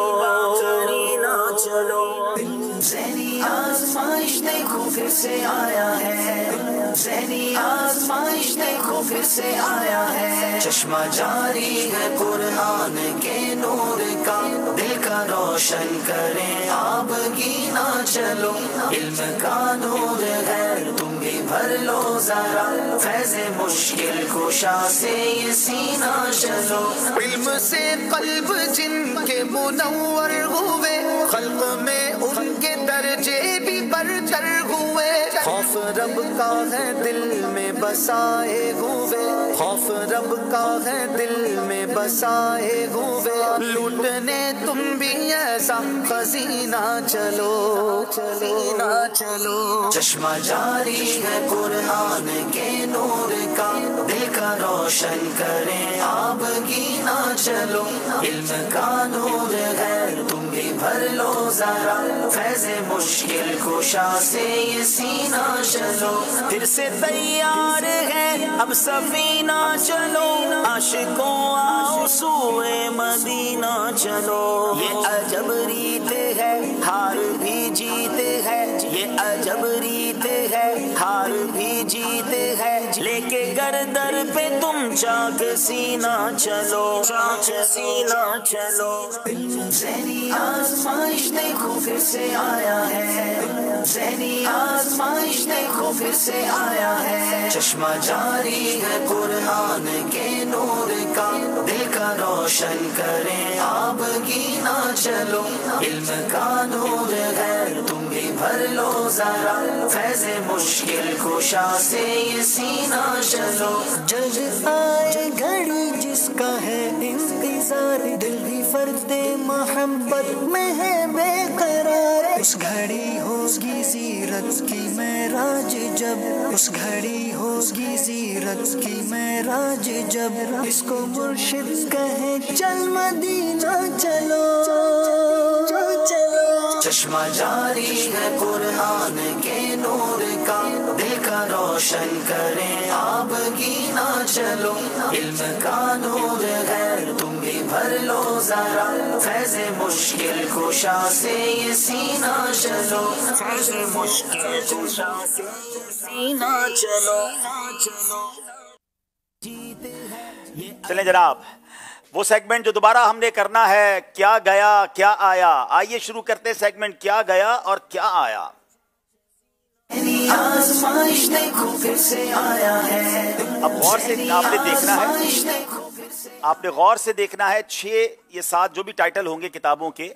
چلو ذہنی آزمائش دیکھو پھر سے آیا ہے ذہنی آزمائش دیکھو پھر سے آیا ہے چشمہ جاری ہے قرآن کے نور کا دل کا روشن کریں آپ گینا چلو علم کا نور ہے تم بھی بھر لو ذرا فیض مشکل کشا سے یہ سینہ چلو علم سے قلب جن کے منور ہوئے خلق میں ان کے درجے بھی برتر ہوئے خوف رب کا ہے دل میں بسائے ہوئے خوف رب کا ہے دل میں بسائے ہوئے لوٹنے تم بھی ایسا خزینہ چلو چلو چشمہ جاری ہے قرآن کے نور کا دل کا روشن کریں آپ گینا چلو علم کا نور ہے تم بھی بھر لو ذرا فیض مشکل کشا سے یہ سینہ چلو پھر سے تیار ہے اب سفینہ چلو عاشقوں آؤ سوئے مدینہ چلو یہ عجب ریت ہے ہار بھی جیت ہے یہ عجب ریت है, हार भी जीत है, लेके गर्दर पे तुम चाक सीना चलो, चाक सीना चलो। ज़हनी आज़माइश देखो फिर से आया है, ज़हनी आज़माइश देखो फिर से आया है। चश्मा जारी है कुरान के नूर का, दिल का रोशन करें आप गिना चलो। इल्म का नूर है तुम भी भर लो जरा, फैज़ मुश्किल कुशा से ये सीना चलो। जज आए घड़ी जिसका है इंतजार, दिल भी फर्दे मोहब्बत में है बेकरार। उस घड़ी होगी जीरत की मेराज जब, उस घड़ी होगी जीरत की मेराज जब, इसको मुर्शिद कहे चल मदीना चलो, चलो। चश्मा जारी है कुरान के नूर का, दिल का रोशन करें आप गिना चलो। इल्म का नूर है तुम भी भर लो जरा, फैज़ मुश्किल कुशा से ये सीना चलो, फैज़ मुश्किल कुशा से सीना चलो। चलें जनाब, वो सेगमेंट जो दोबारा हमने करना है, क्या गया क्या आया। आइए शुरू करते हैं सेगमेंट क्या गया और क्या आया। आज़माइश देखो फिर से आया है, अब गौर से आपने देखना है, आपने गौर से देखना है 6 या 7 जो भी टाइटल होंगे किताबों के,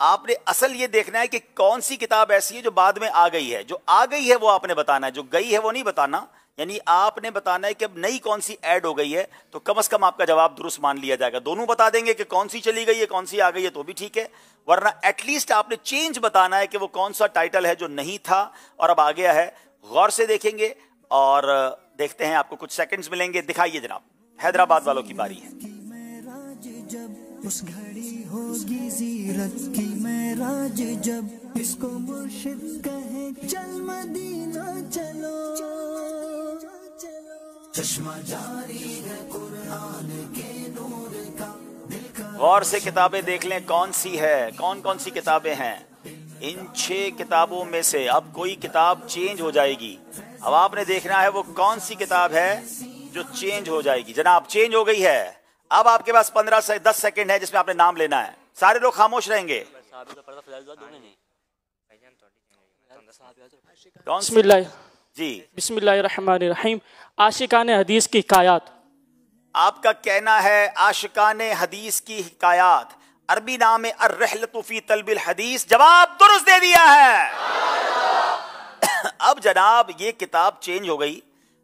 आपने असल ये देखना है कि कौन सी किताब ऐसी है जो बाद में आ गई है। जो आ गई है वो आपने बताना है, जो गई है वो नहीं बताना। यानी आपने बताना है कि अब नई कौन सी ऐड हो गई है, तो कम से कम आपका जवाब दुरुस्त मान लिया जाएगा। दोनों बता देंगे कि कौन सी चली गई है कौन सी आ गई है तो भी ठीक है, वरना एटलीस्ट आपने चेंज बताना है कि वो कौन सा टाइटल है जो नहीं था और अब आ गया है। गौर से देखेंगे और देखते हैं, आपको कुछ सेकंड्स मिलेंगे। दिखाइए जनाब, हैदराबाद वालों की बारी है। उस घड़ी होगी जीरत की मेराज जब, इसको मुर्शिद कहे चल मदीना चलो, चश्मा जारी है कुरान के नूर का, दिल का। गौर से किताबें देख लें कौन सी है, कौन कौन सी किताबें हैं। इन 6 किताबों में से अब कोई किताब चेंज हो जाएगी। अब आपने देखना है वो कौन सी किताब है जो चेंज हो जाएगी। जनाब चेंज हो गई है। अब आपके पास 15 से 10 सेकंड है जिसमें आपने नाम लेना है। सारे लोग खामोश रहेंगे। बिस्मिल्लाह जी, बिस्मिल्लाहिर्रहमानिर्रहीम। आशिकाने हदीस की हिकायात। आपका कहना है आशिकाने हदीस की हिकायात, अरबी नाम है अर्रहलतु फी तलबिल हदीस। जवाब दुरुस्त दे दिया है। अब जनाब ये किताब चेंज हो गई।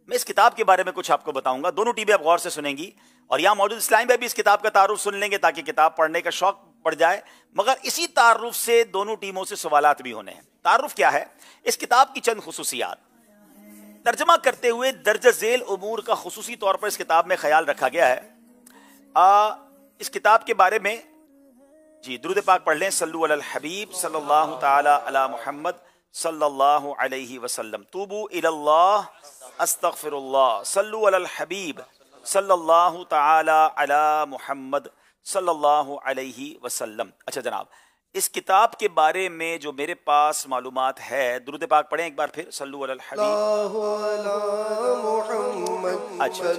मैं इस किताब के बारे में कुछ आपको बताऊंगा। दोनों टीमें आप गौर से सुनेंगी और यहाँ मौजूद इस्लामी भाई भी इस किताब का तारुफ सुन लेंगे ताकि किताब पढ़ने का शौक बढ़ जाए। मगर इसी तारुफ से दोनों टीमों से सवालात भी होने हैं। तारुफ क्या है? इस किताब की चंद खुसूसियात तर्जमा करते हुए दर्ज झेल उमूर का खुसूसी तौर पर इस किताब में ख्याल रखा गया है। इस किताब के बारे में जी दुरूद पाक पढ़ लें। सल्लु अलल हबीब सल्लल्लाहु ताला अला मुहम्मद सल्लल्लाहु अलैहि वसल्लम। तूबू इलल्लाह अस्तगफिरुल्लाह। सल्लु अलल हबीब सल्लल्लाहु ताला अला मुहम्मद सल्लल्लाहु अलैहि वसल्लम। अच्छा जनाब, इस किताब के बारे में जो मेरे पास मालूमात है, दुरूद पाक पढ़ें एक बार फिर। सल्लु अलल हबीब। अच्छा,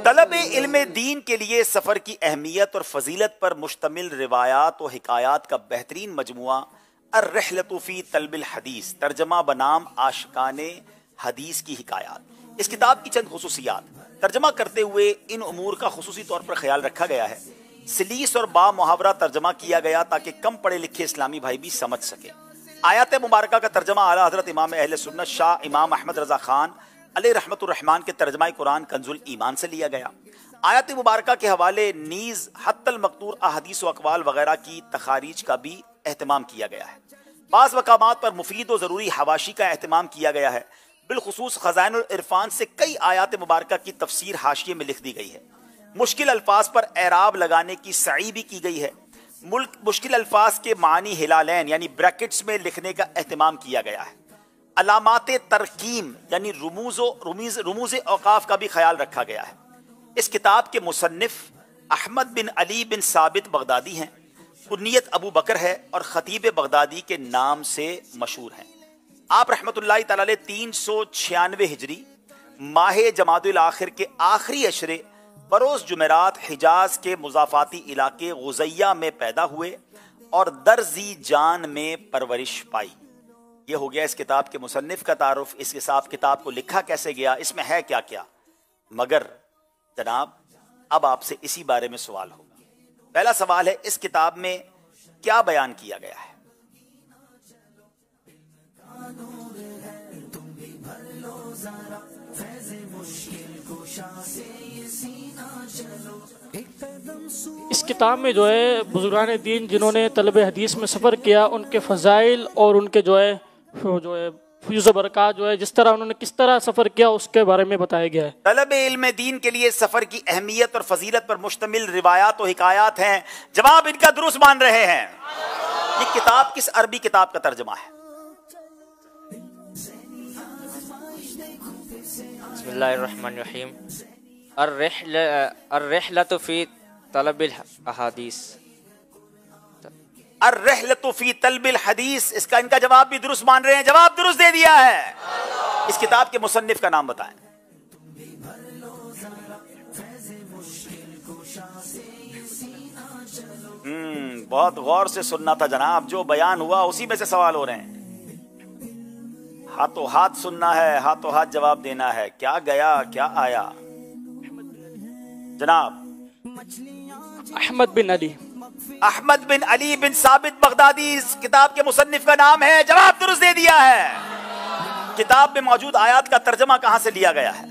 तलब इल्म दीन के लिए सफ़र की अहमियत और फजीलत पर मुश्तमिल रिवायात और हिकायात का बेहतरीन मजमुआ अर्रहलतु फी तलबिल हदीस, तर्जमा बनाम आशिकाने हदीस की हिकायात। इस किताब की चंद खुसूसियात तर्जमा करते हुए इन उमूर का खुसूसी तौर पर ख्याल रखा गया है। सलीस और बा मुहावरा तर्जमा किया गया ताकि कम पढ़े लिखे इस्लामी भाई भी समझ सके। आयत मुबारका का तर्जमा आला हजरत इमाम अहले सुन्नत शाह इमाम अहमद रजा खान अलैहि रहमतुर रहमान के तर्जमाए कुरान कंजुल ईमान से लिया गया। आयत मुबारका के हवाले नीज हत्तल मकतूर अहदीस व अकवाल वगैरह की तखारीज का भी एहतमाम किया गया है। बाज़ मकामात पर मुफीद और ज़रूरी हवाशी का एहतमाम किया गया है। बिलखुसूस खज़ाइनुल इरफान से कई आयात मुबारका की तफसीर हाशिये में लिख दी गई है। मुश्किल अल्फाज पर एराब लगाने की सई भी की गई है। मुश्किल अल्फाज के मानी हिलालैन यानी ब्रैकेट्स में लिखने का एहतमाम किया गया है। علامات ترکیم یعنی رموز اوقاف کا بھی خیال رکھا گیا ہے۔ اس کتاب کے مصنف احمد بن علی بن ثابت بغدادی ہیں، کنیت ابو بکر ہے اور خطیب بغدادی کے نام سے مشہور ہیں۔ آپ رحمۃ اللہ تعالی علیہ 396 ہجری ماہ جمادی الاخر کے آخری عشرے بروز جمعرات حجاز کے مضافاتی علاقے غزیہ میں پیدا ہوئے اور درزی جان میں پرورش پائی۔ یہ ہو گیا اس کتاب کے مصنف کا تعارف، اس کتاب کو لکھا کیسے گیا، اس میں ہے کیا کیا۔ مگر جناب اب آپ سے اسی بارے میں سوال ہوگا۔ پہلا سوال ہے، اس کتاب میں کیا بیان کیا گیا ہے؟ اس کتاب میں جو ہے بزرگان دین جنہوں نے طلب حدیث میں سفر کیا ان کے فضائل اور ان کے جو ہے فیض و برکات جو ہے جس طرح انہوں نے کس طرح سفر کیا اس کے بارے میں بتایا گیا ہے۔ طلب علم دین کے لیے سفر کی اہمیت اور فضیلت پر مشتمل روایات و حکایات ہیں، جواب ان کا درست مان رہے ہیں۔ یہ کتاب کس عربی کتاب کا ترجمہ ہے؟ بسم اللہ الرحمن الرحیم۔ الرحلۃ فی طلب الاحادیث، الرحلۃ فی طلب الحدیث، اس کا ان کا جواب بھی درست مان رہے ہیں، جواب درست دے دیا ہے۔ اس کتاب کے مصنف کا نام بتائیں۔ بہت غور سے سننا تھا جناب، جو بیان ہوا اسی میں سے سوال ہو رہے ہیں۔ ہاتھوں ہاتھ سننا ہے، ہاتھوں ہاتھ جواب دینا ہے۔ کیا گیا کیا آیا جناب؟ احمد بن علی بن ثابت بغدادی اس کتاب کے مصنف کا نام ہے، جواب درست دے دیا ہے۔ کتاب میں موجود آیات کا ترجمہ کہاں سے لیا گیا ہے؟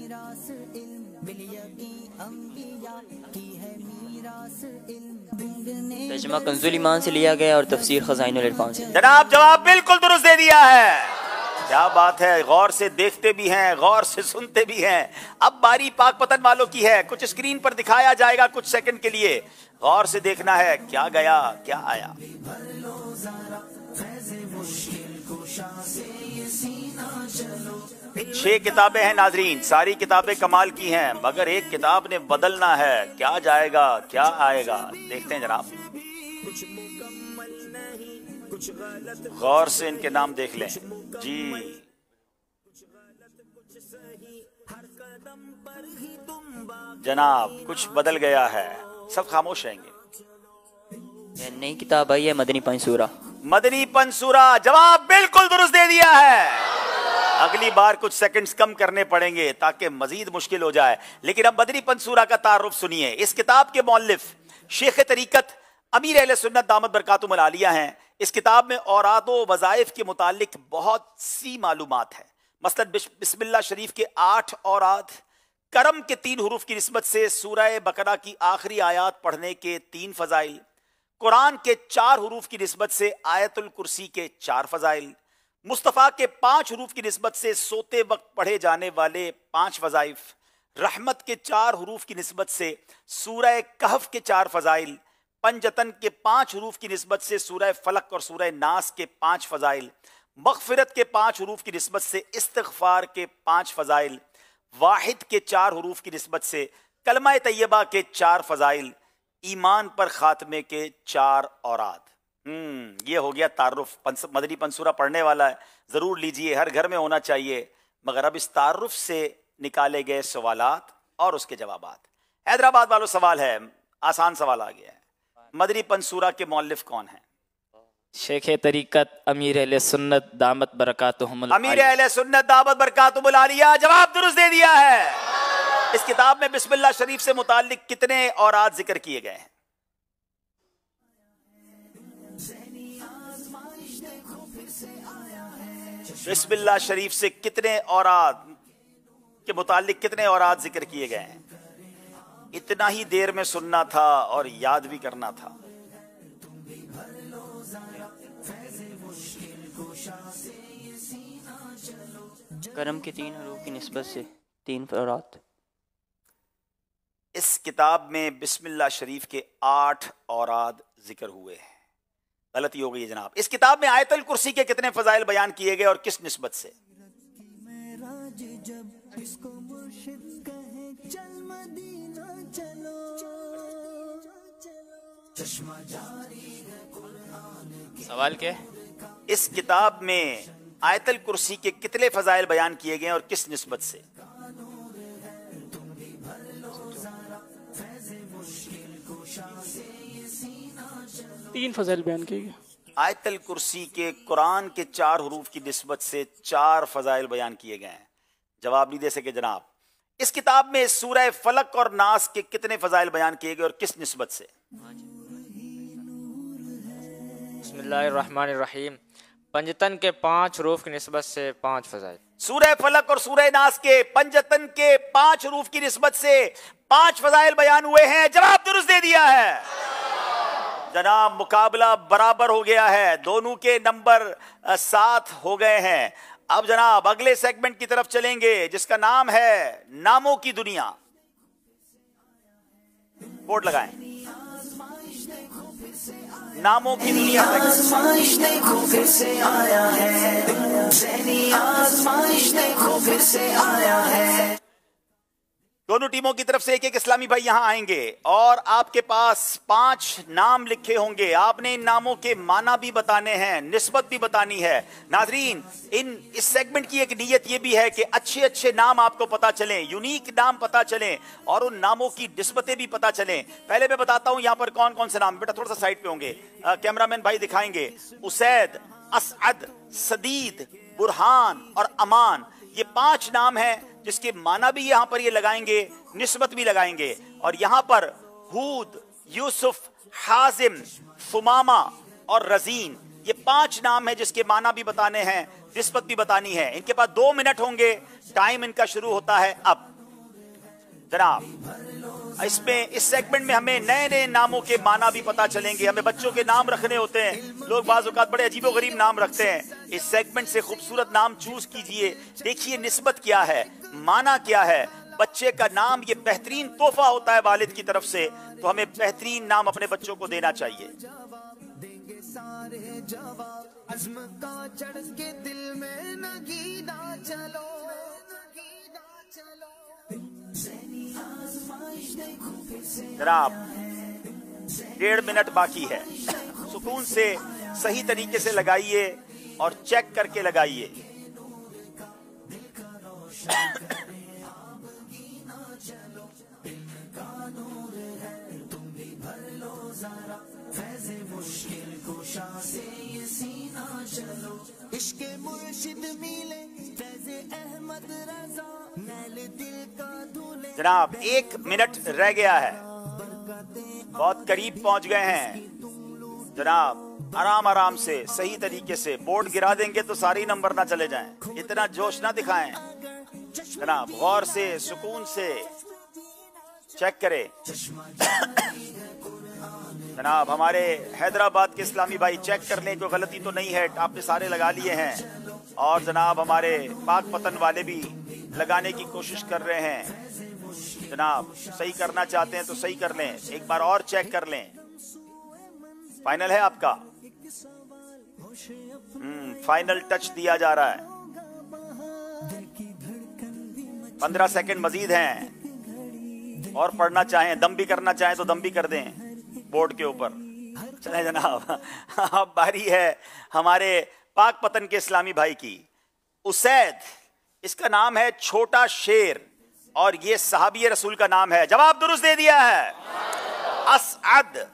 ترجمہ کنز الایمان سے لیا گیا اور تفسیر خزائن العرفان سے۔ جناب جواب بالکل درست دے دیا ہے۔ کیا بات ہے، غور سے دیکھتے بھی ہیں، غور سے سنتے بھی ہیں۔ اب باری پاک پتن والوں کی ہے، کچھ اسکرین پر دکھایا جائے گا کچھ سیکنڈ کے لیے، غور سے دیکھنا ہے کیا گیا کیا آیا۔ چھ کتابیں ہیں ناظرین، ساری کتابیں کمال کی ہیں، مگر ایک کتاب نے بدلنا ہے، کیا جائے گا کیا آئے گا، دیکھتے ہیں جناب۔ غور سے ان کے نام دیکھ لیں جی۔ جناب کچھ بدل گیا ہے، سب خاموش رہیں گے۔ نئی کتاب آئی ہے مدنی پنصورہ۔ مدنی پنصورہ، جواب بالکل درست دے دیا ہے۔ اگلی بار کچھ سیکنڈز کم کرنے پڑیں گے تاکہ مزید مشکل ہو جائے، لیکن اب مدنی پنصورہ کا تعارف سنیے۔ اس کتاب کے مؤلف شیخ طریقت امیر اہل سنت دامت برکاتہم العالیہ ہیں۔ اس کتاب میں اوراد و وظائف کے متعلق بہت سی معلومات ہیں، مثلا بسم اللہ شریف کے 8 اوراد، کرم کے 3 حروف کی نسبت سے سورہ بقرہ کی آخری آیات پڑھنے کے 3 فضائل، قرآن کے 4 حروف کی نسبت سے آیت الکرسی کے 4 فضائل، مصطفیٰ کے 5 حروف کی نسبت سے سوتے وقت پڑھے جانے والے 5 وظائف، رحمت کے 4 حروف کی نسبت سے سورہ کہف کے 4 فضائل، پنجتن کے 5 حروف کی نسبت سے سورہ فلق اور سورہ ناس کے 5 فضائل، مغفرت کے 5 حروف کی نسبت سے استغفار کے 5 فضائل، واحد کے 4 حروف کی نسبت سے کلمہ طیبہ کے 4 فضائل، ایمان پر خاتمے کے 4 اوراد۔ یہ ہو گیا تعارف۔ مدنی پنصورہ پڑھنے والا ہے ضرور لیجئے، ہر گھر میں ہونا چاہیے۔ مگر اب اس تعارف سے نکالے گئے سوالات اور اس کے جوابات۔ حیدرآباد والوں سوال ہے، آسان سوال آ گیا ہے، مدنی پنصورہ کے مؤلف کون ہیں؟ شیخ طریقت امیر اہل سنت دامت برکاتہم العالیہ۔ امیر اہل سنت دامت برکاتہم العالیہ، جواب درست دے دیا ہے۔ اس کتاب میں بسم اللہ شریف سے متعلق کتنے اوراد ذکر کیے گئے ہیں؟ بسم اللہ شریف سے کتنے اوراد کے متعلق کتنے اوراد ذکر کیے گئے ہیں؟ اتنا ہی دیر میں سننا تھا اور یاد بھی کرنا تھا۔ کرم کے 3 حروف کی نسبت سے 3 اوراد۔ اس کتاب میں بسم اللہ شریف کے 8 اوراد ذکر ہوئے ہیں۔ غلطی ہو گئی ہے جناب۔ اس کتاب میں آیت الکرسی کے کتنے فضائل بیان کیے گئے اور کس نسبت سے؟ सवाल क्या? इस किताब में आयतल कुर्सी के कितने फजाइल बयान किए गए हैं और किस निस्बत से? तीन फजाइल बयान किए गए। आयतल कुर्सी के कुरान के 4 हरूफ की निस्बत से 4 फजाइल बयान किए गए हैं। जवाब नहीं दे सके जनाब। इस किताब में सूरह फलक और नास के कितने फजाइल बयान किए गए और किस निस्बत से? बिस्मिल्लाहिर्रहमानिर्रहीम। पंजतन के 5 हरूफ की निस्बत से 5 फजाइल। सूरह फलक और सूरह नास के पंजतन के 5 हरूफ की निस्बत से 5 फजाइल बयान हुए हैं। जवाब दुरुस्त दे दिया है जनाब। मुकाबला बराबर हो गया है, दोनों के नंबर 7 हो गए हैं। अब जनाब अगले सेगमेंट की तरफ चलेंगे जिसका नाम है नामों की दुनिया। बोर्ड लगाएं। नामों की दुनिया। आज़माइश देखो फिर से आया है, ज़हनी आज़माइश देखो फिर से आया है। दोनों टीमों की तरफ से एक एक इस्लामी भाई यहां आएंगे और आपके पास 5 नाम लिखे होंगे। आपने इन नामों के माना भी बताने हैं, निस्बत भी बतानी है। नाजरीन, इस सेगमेंट की एक नीयत ये भी है कि अच्छे अच्छे नाम आपको पता चलें, यूनिक नाम पता चलें और उन नामों की निस्बतें भी पता चलें। पहले मैं बताता हूं यहां पर कौन कौन से नाम। बेटा थोड़ा सा साइड पे होंगे, कैमरामैन भाई दिखाएंगे। उसैद, असअद, सदीद, बुरहान और अमान, ये 5 नाम हैं जिसके माना भी यहां पर ये लगाएंगे, निस्बत भी लगाएंगे। और यहां पर हूद, यूसुफ, हाजिम, फुमामा और रजीन, ये 5 नाम है जिसके माना भी बताने हैं, निस्बत भी बतानी है। इनके पास 2 मिनट होंगे, टाइम इनका शुरू होता है अब। जनाब इसमें इस सेगमेंट में हमें नए नए नामों के माना भी पता चलेंगे। हमें बच्चों के नाम रखने होते हैं, लोग बाज़ औक़ात बड़े अजीबो गरीब नाम रखते हैं। इस सेगमेंट से खूबसूरत नाम चूज कीजिए, देखिए निस्बत क्या है, माना क्या है। बच्चे का नाम ये बेहतरीन तोहफा होता है वालिद की तरफ से, तो हमें बेहतरीन नाम अपने बच्चों को देना चाहिए। जनाब 1.5 मिनट बाकी है, सुकून से सही तरीके से लगाइए और चेक करके लगाइए। जनाब 1 मिनट रह गया है, बहुत करीब पहुंच गए हैं। जनाब आराम आराम से सही तरीके से, बोर्ड गिरा देंगे तो सारे नंबर ना चले जाएं, इतना जोश ना दिखाएं। जनाब गौर से, सुकून से चेक करें। जनाब हमारे हैदराबाद के इस्लामी भाई चेक कर लें, कोई गलती तो नहीं है। आपने सारे लगा लिए हैं और जनाब हमारे पाक पतन वाले भी लगाने की कोशिश कर रहे हैं। जनाब सही करना चाहते हैं तो सही कर लें, एक बार और चेक कर लें। फाइनल है आपका? फाइनल टच दिया जा रहा है। 15 सेकंड मजीद हैं और पढ़ना चाहें, दम भी करना चाहें तो दम भी कर दें बोर्ड के ऊपर। चलें जनाब, अब बारी है हमारे पाक पतन के इस्लामी भाई की। उसैद, इसका नाम है छोटा शेर और ये सहाबी रसूल का नाम है। जवाब दुरुस्त दे दिया है। असअद,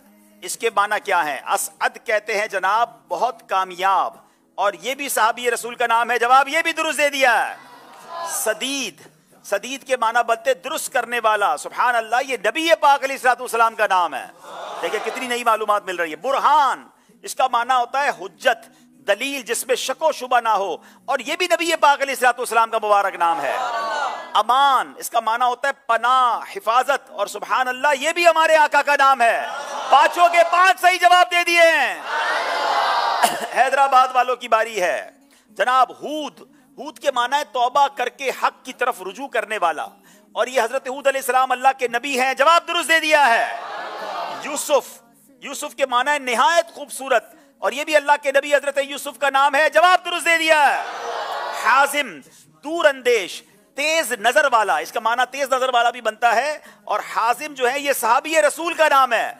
इसके माना क्या है? असअद कहते हैं जनाब बहुत कामयाब, और ये भी सहाबी रसूल का नाम है। जवाब ये भी दुरुस्त दे दिया है। सदीद, सदीद के माना बनते दुरुस्त करने वाला। सुभान अल्लाह, ये नबी पाक अलैहिस्सलाम का नाम है। देखिए कितनी नई मालूमात मिल रही है। बुरहान, इसका माना होता है हुज्जत, दलील जिसमें शको शुबा ना हो, और ये भी नबी पाक अलैहिस्सलाम का मुबारक नाम है। अमान, इसका माना होता है पनाह, हिफाजत, और सुभान अल्लाह ये भी हमारे आका का नाम है। 5 के 5 सही जवाब दे दिए हैं। हैदराबाद वालों की बारी है। जनाब हूद, हूद के माना है तौबा करके हक की तरफ रुजू करने वाला, और ये हजरत हूद अलैहिस्सलाम अल्लाह के नबी हैं। जवाब दुरुस्त दे दिया है। यूसुफ, यूसुफ के माना है निहायत खूबसूरत, और ये भी अल्लाह के नबी हजरत यूसुफ का नाम है। जवाब दुरुस्त दे दिया है। हाजिम, दूर अंदेश, तेज नजर वाला, इसका माना तेज नजर वाला भी बनता है। और हाजिम जो है ये सहाबी रसूल का नाम है।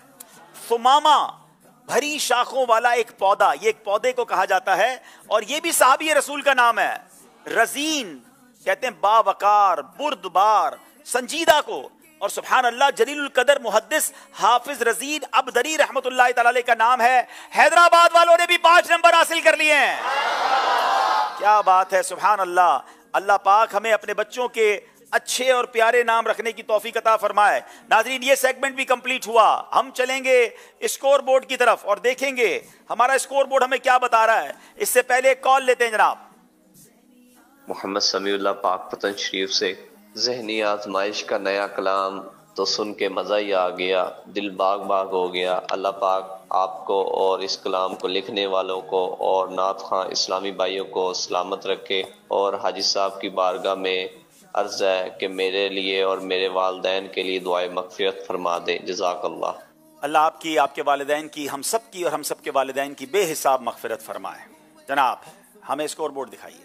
सुमामा भरी शाखों वाला एक पौधा, ये एक पौधे को कहा जाता है और ये भी सहाबी रसूल का नाम है। रजीन कहते हैं बावकार, बुर्दबार, संजीदा को। और सुभान अल्लाह जलीलुल कदर मुहद्दिस हाफिज रजीन अबदरी रहमतुल्लाह तआला अलैह का नाम है। हैदराबाद वालों ने भी 5 नंबर हासिल कर लिए हैं। क्या बात है, सुभान अल्लाह। अल्लाह पाक हमें अपने बच्चों के अच्छे और प्यारे नाम रखने की तौफीक अता फरमाए। नाज़रीन ये सेगमेंट भी कंप्लीट हुआ। हम चलेंगे स्कोर बोर्ड की तरफ और देखेंगे हमारा स्कोर बोर्ड हमें क्या बता रहा है। इससे पहले कॉल लेते हैं जनाब। मोहम्मद समीउल्लाह पाक पतन शरीफ से। ज़हनी आजमाइश का नया कलाम तो सुन के मज़ा ही आ गया, दिल बाग बाग हो गया। अल्लाह पाक आपको और इस कलाम को लिखने वालों को और नात खां इस्लामी भाइयों को सलामत रखे। और हाजी साहब की बारगाह में अर्ज़ है कि मेरे लिए और मेरे वालिदैन के लिए दुआए मग़फ़िरत फरमा दें। जज़ाकल्लाह। अल्लाह आपकी, आपके वालिदैन की, हम सब की और हम सब के वालिदैन की बेहिसाब मग़फ़िरत फरमाए। जनाब हमें स्कोर बोर्ड दिखाइए।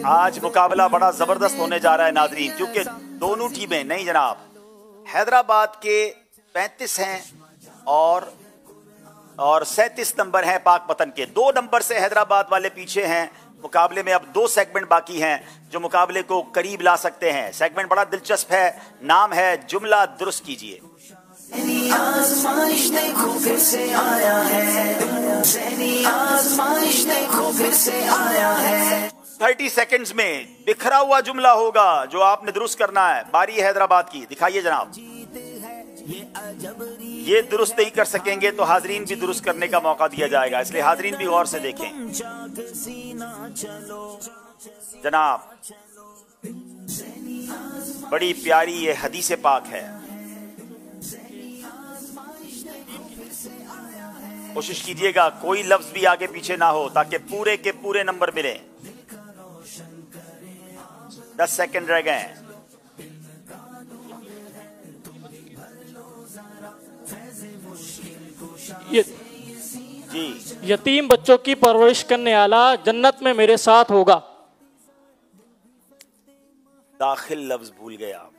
आज मुकाबला बड़ा जबरदस्त होने जा रहा है नाज़रीन, क्योंकि दोनों टीमें, नहीं जनाब, हैदराबाद के 35 हैं और 37 नंबर हैं पाक पतन के। 2 नंबर से हैदराबाद वाले पीछे हैं। मुकाबले में अब 2 सेगमेंट बाकी हैं जो मुकाबले को करीब ला सकते हैं। सेगमेंट बड़ा दिलचस्प है, नाम है जुमला दुरुस्त कीजिए। आज़माइश देखो फिर से आया है, आज़माइश देखो फिर से आया है। 30 सेकंड्स में बिखरा हुआ जुमला होगा जो आपने दुरुस्त करना है। बारी हैदराबाद की, दिखाइए जनाब। ये दुरुस्त नहीं कर सकेंगे तो हाजरीन भी दुरुस्त करने का मौका दिया जाएगा, इसलिए हाजरीन भी गौर से देखें। जनाब बड़ी प्यारी ये हदीस पाक है, कोशिश कीजिएगा कोई लफ्ज भी आगे पीछे ना हो ताकि पूरे के पूरे नंबर मिले। 10 सेकंड रह गए हैं। जी, यतीम बच्चों की परवरिश करने वाला जन्नत में मेरे साथ होगा। दाखिल लफ्ज भूल गए आप।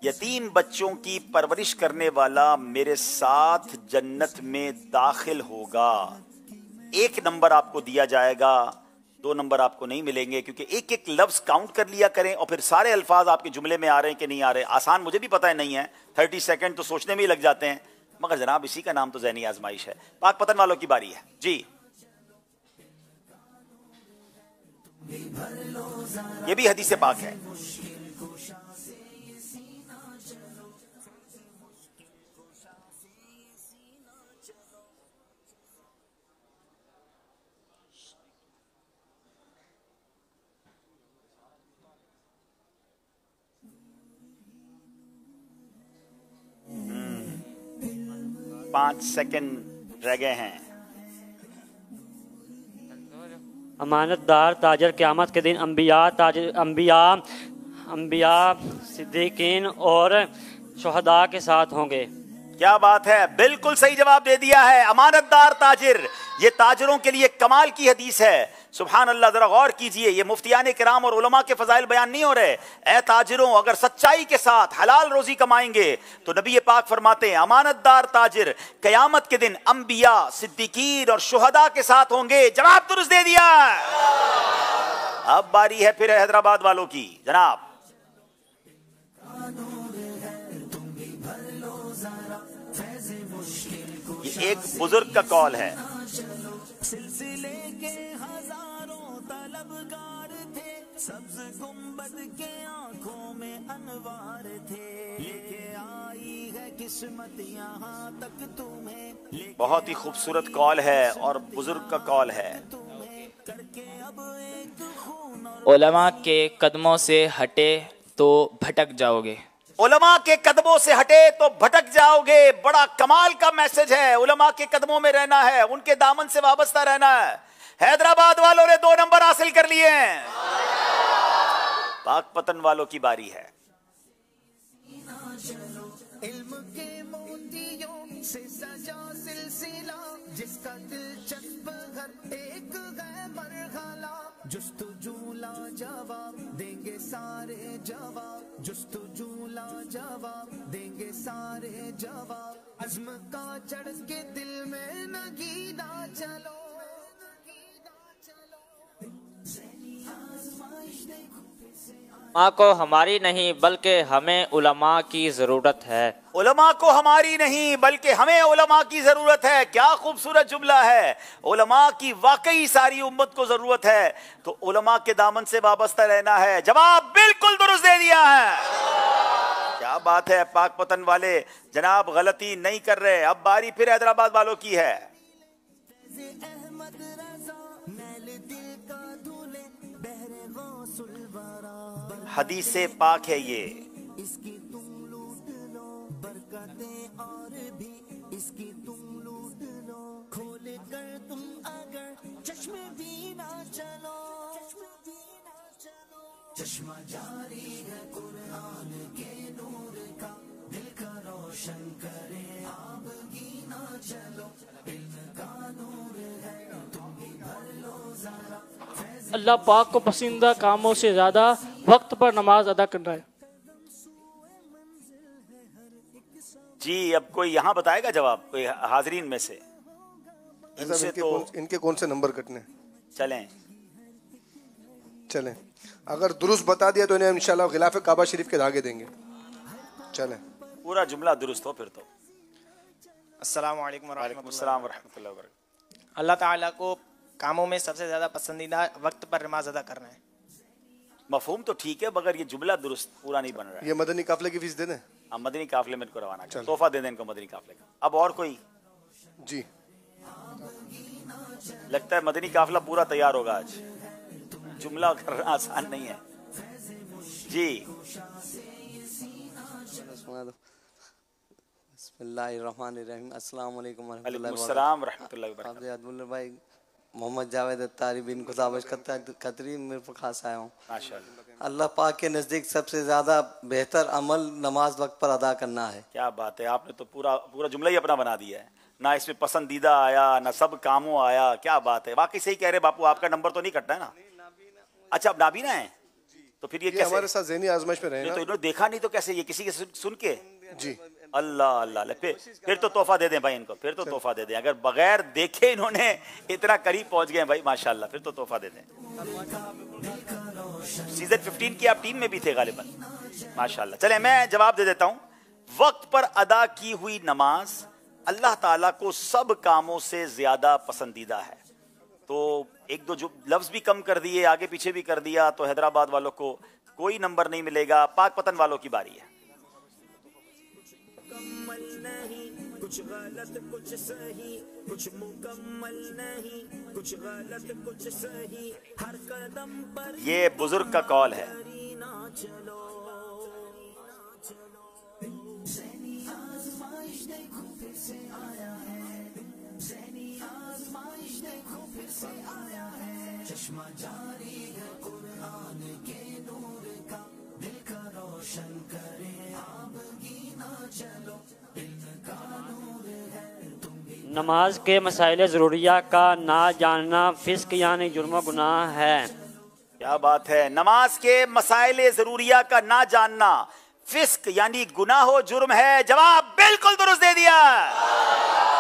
यतीम बच्चों की परवरिश करने वाला मेरे साथ जन्नत में दाखिल होगा। 1 नंबर आपको दिया जाएगा, 2 नंबर आपको नहीं मिलेंगे, क्योंकि एक एक लफ्ज काउंट कर लिया करें और फिर सारे अल्फाज आपके जुमले में आ रहे हैं कि नहीं आ रहे। आसान मुझे भी पता है नहीं है, 30 सेकंड तो सोचने में ही लग जाते हैं, मगर जनाब इसी का नाम तो ज़हनी आजमाइश है। पाक पतन वालों की बारी है जी। ये भी हदीस पाक है। पांच सेकंड रह गए हैं। अमानतदार ताजर क़यामत के दिन अंबिया सिद्दीकीन और शुहदा के साथ होंगे। क्या बात है, बिल्कुल सही जवाब दे दिया है। अमानतदार ताजिर, ये ताजरों के लिए कमाल की हदीस है। सुभान अल्लाह, जरा गौर कीजिए, ये मुफ्तियान किराम और उलमा के फजाइल बयान नहीं हो रहे। ए ताजिरों, अगर सच्चाई के साथ हलाल रोजी कमाएंगे तो नबी पाक फरमाते हैं अमानतदार ताजिर कयामत के दिन अंबिया सिद्दीकीन और शुहदा के साथ होंगे। जवाब दुरुस्त दे दिया। अब बारी है फिर हैदराबाद वालों की। जनाब ये एक बुजुर्ग का कॉल है। सिलसिले के हजारों तलबगार थे, सब्ज गुंबद के आंखों में अनवार थे, लेके आई है किस्मत यहाँ तक तुम्हें। बहुत ही खूबसूरत कॉल है और बुजुर्ग का कॉल है। उलमा के कदमों से हटे तो भटक जाओगे। उलमा के कदमों से हटे तो भटक जाओगे। बड़ा कमाल का मैसेज है। उलमा के कदमों में रहना है, उनके दामन से वाबस्ता रहना है। हैदराबाद वालों ने 2 नंबर हासिल कर लिए हैं। पाक पतन वालों की बारी है। علم کے موتیوں سے سجا سلسلہ جس کا دلچسپ ہر ایک ہے مرحلہ جستجو لا جواب دیں گے سارے جواب جستجو لا جواب دیں گے سارے جواب عزم کا چڑھ کے دل میں نگیدہ چلو علماء کو ہماری نہیں بلکہ ہمیں علماء کی ضرورت ہے. علماء کو ہماری نہیں بلکہ ہمیں علماء کی ضرورت ہے. کیا خوبصورت جملہ ہے. علماء کی واقعی ساری امت کو ضرورت ہے تو علماء کے دامن سے وابستہ رہنا ہے. جواب بالکل درست دے دیا ہے. کیا بات ہے پاک پتن والے جناب, غلطی نہیں کر رہے. اب باری پھر حیدرآباد والوں کی ہے. حدیث پاک ہے یہ. اس کی تم لوٹ لو برکتیں اور بھی اس کی تم لوٹ لو کھول کر تم اگر چشمے بھی نہ چلو چشمہ جاری ہے قرآن کے نور کا دل کا روشن کرے آب کی نہ چلو علم کا نور ہے تم بھی بھر لو ذرا. اللہ پاک کو پسندہ کاموں سے زیادہ وقت پر نماز ادا کرنا ہے. جی اب کوئی یہاں بتائے گا جواب, کوئی حاضرین میں سے؟ ان کے کون سے نمبر کٹنے؟ چلیں اگر درست بتا دیا تو انہیں انشاءاللہ غلاف کعبہ شریف کے دھاگے دیں گے. چلیں پورا جملہ درست ہو پھر تو. السلام علیکم وعلیکم السلام ورحمۃ اللہ وبرکاتہ. اللہ تعالیٰ کو کاموں میں سب سے زیادہ پسندیدہ وقت پر نماز ادا کرنا ہے. مفہوم تو ٹھیک ہے مگر یہ جملہ درست پورا نہیں بن رہا ہے. یہ مدنی قافلے کی فیس دے دیں. ہم مدنی قافلے میں ان کو روانہ کریں, تحفہ دے دیں ان کو مدنی قافلے کا. اب اور کوئی؟ جی لگتا ہے مدنی قافلہ پورا تیار ہوگا آج. جملہ کرنا آسان نہیں ہے. جی بسم اللہ الرحمن الرحیم. السلام علیکم ورحمۃ اللہ وبرکاتہ. السلام ورحمۃ اللہ وبرکاتہ. عبداللہ بھائی محمد جاوید اتاری بن خدابش قطری میرے پر خاص آیا ہوں. اللہ پاک کے نزدیک سب سے زیادہ بہتر عمل نماز وقت پر ادا کرنا ہے. کیا بات ہے, آپ نے تو پورا جملہ ہی اپنا بنا دیا ہے. نہ اس میں پسندیدہ آیا نہ سب کاموں آیا. کیا بات ہے, واقعی صحیح کہہ رہے باپو, آپ کا نمبر تو نہیں کٹنا ہے نا. اچھا اب نابینا ہے تو پھر یہ کیسے ہمارے ساتھ ذہنی آزمائش میں رہے نا. تو انہوں نے دیکھا نہیں تو کیسے, یہ کسی کے سن کے؟ جی اللہ اللہ. پھر تو تحفہ دے دیں بھائی ان کو, پھر تو تحفہ دے دیں. اگر بغیر دیکھے انہوں نے اتنا قریب پہنچ گئے بھائی ماشاءاللہ, پھر تو تحفہ دے دیں. سیزن 15 کی آپ ٹیم میں بھی تھے غالباً ماشاءاللہ. چلیں میں جواب دے دیتا ہوں. وقت پر ادا کی ہوئی نماز اللہ تعالیٰ کو سب کاموں سے زیادہ پسندیدہ ہے. تو ایک دو جو لفظ بھی کم کر دیے, آگے پیچھے بھی کر دیا, تو حیدرآباد والوں کو کوئی نمبر نہیں ملے گا. پاک پتن والوں کی باری ہے. کچھ غلط کچھ صحیح کچھ مکمل نہیں کچھ غلط کچھ صحیح ہر قدم پر یہ بزرگ کا قول ہے. چشمہ جاری ہے قرآن کے نور کا دل کا روشن کرے آب کی نہ چلو علم کا نور ہے تم بھی. نماز کے مسائل ضروریہ کا نہ جاننا فسق یعنی جرم و گناہ ہے. کیا بات ہے, نماز کے مسائل ضروریہ کا نہ جاننا فسق یعنی گناہ و جرم ہے. جواب بالکل درست دے دیا.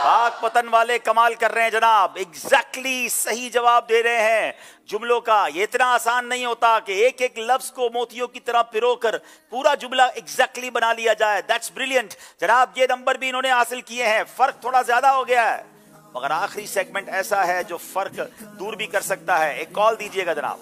پاک پتن والے کمال کر رہے ہیں جناب, ایگزیکٹلی صحیح جواب دے رہے ہیں جملوں کا. یہ اتنا آسان نہیں ہوتا کہ ایک ایک لفظ کو موتیوں کی طرح پرو کر پورا جملہ ایگزیکٹلی بنا لیا جائے. دیٹس بریلینٹ جناب. یہ نمبر بھی انہوں نے حاصل کیے ہیں. فرق تھوڑا زیادہ ہو گیا ہے مگر آخری سیگمنٹ ایسا ہے جو فرق دور بھی کر سکتا ہے. ایک کال دیجئے گا جناب.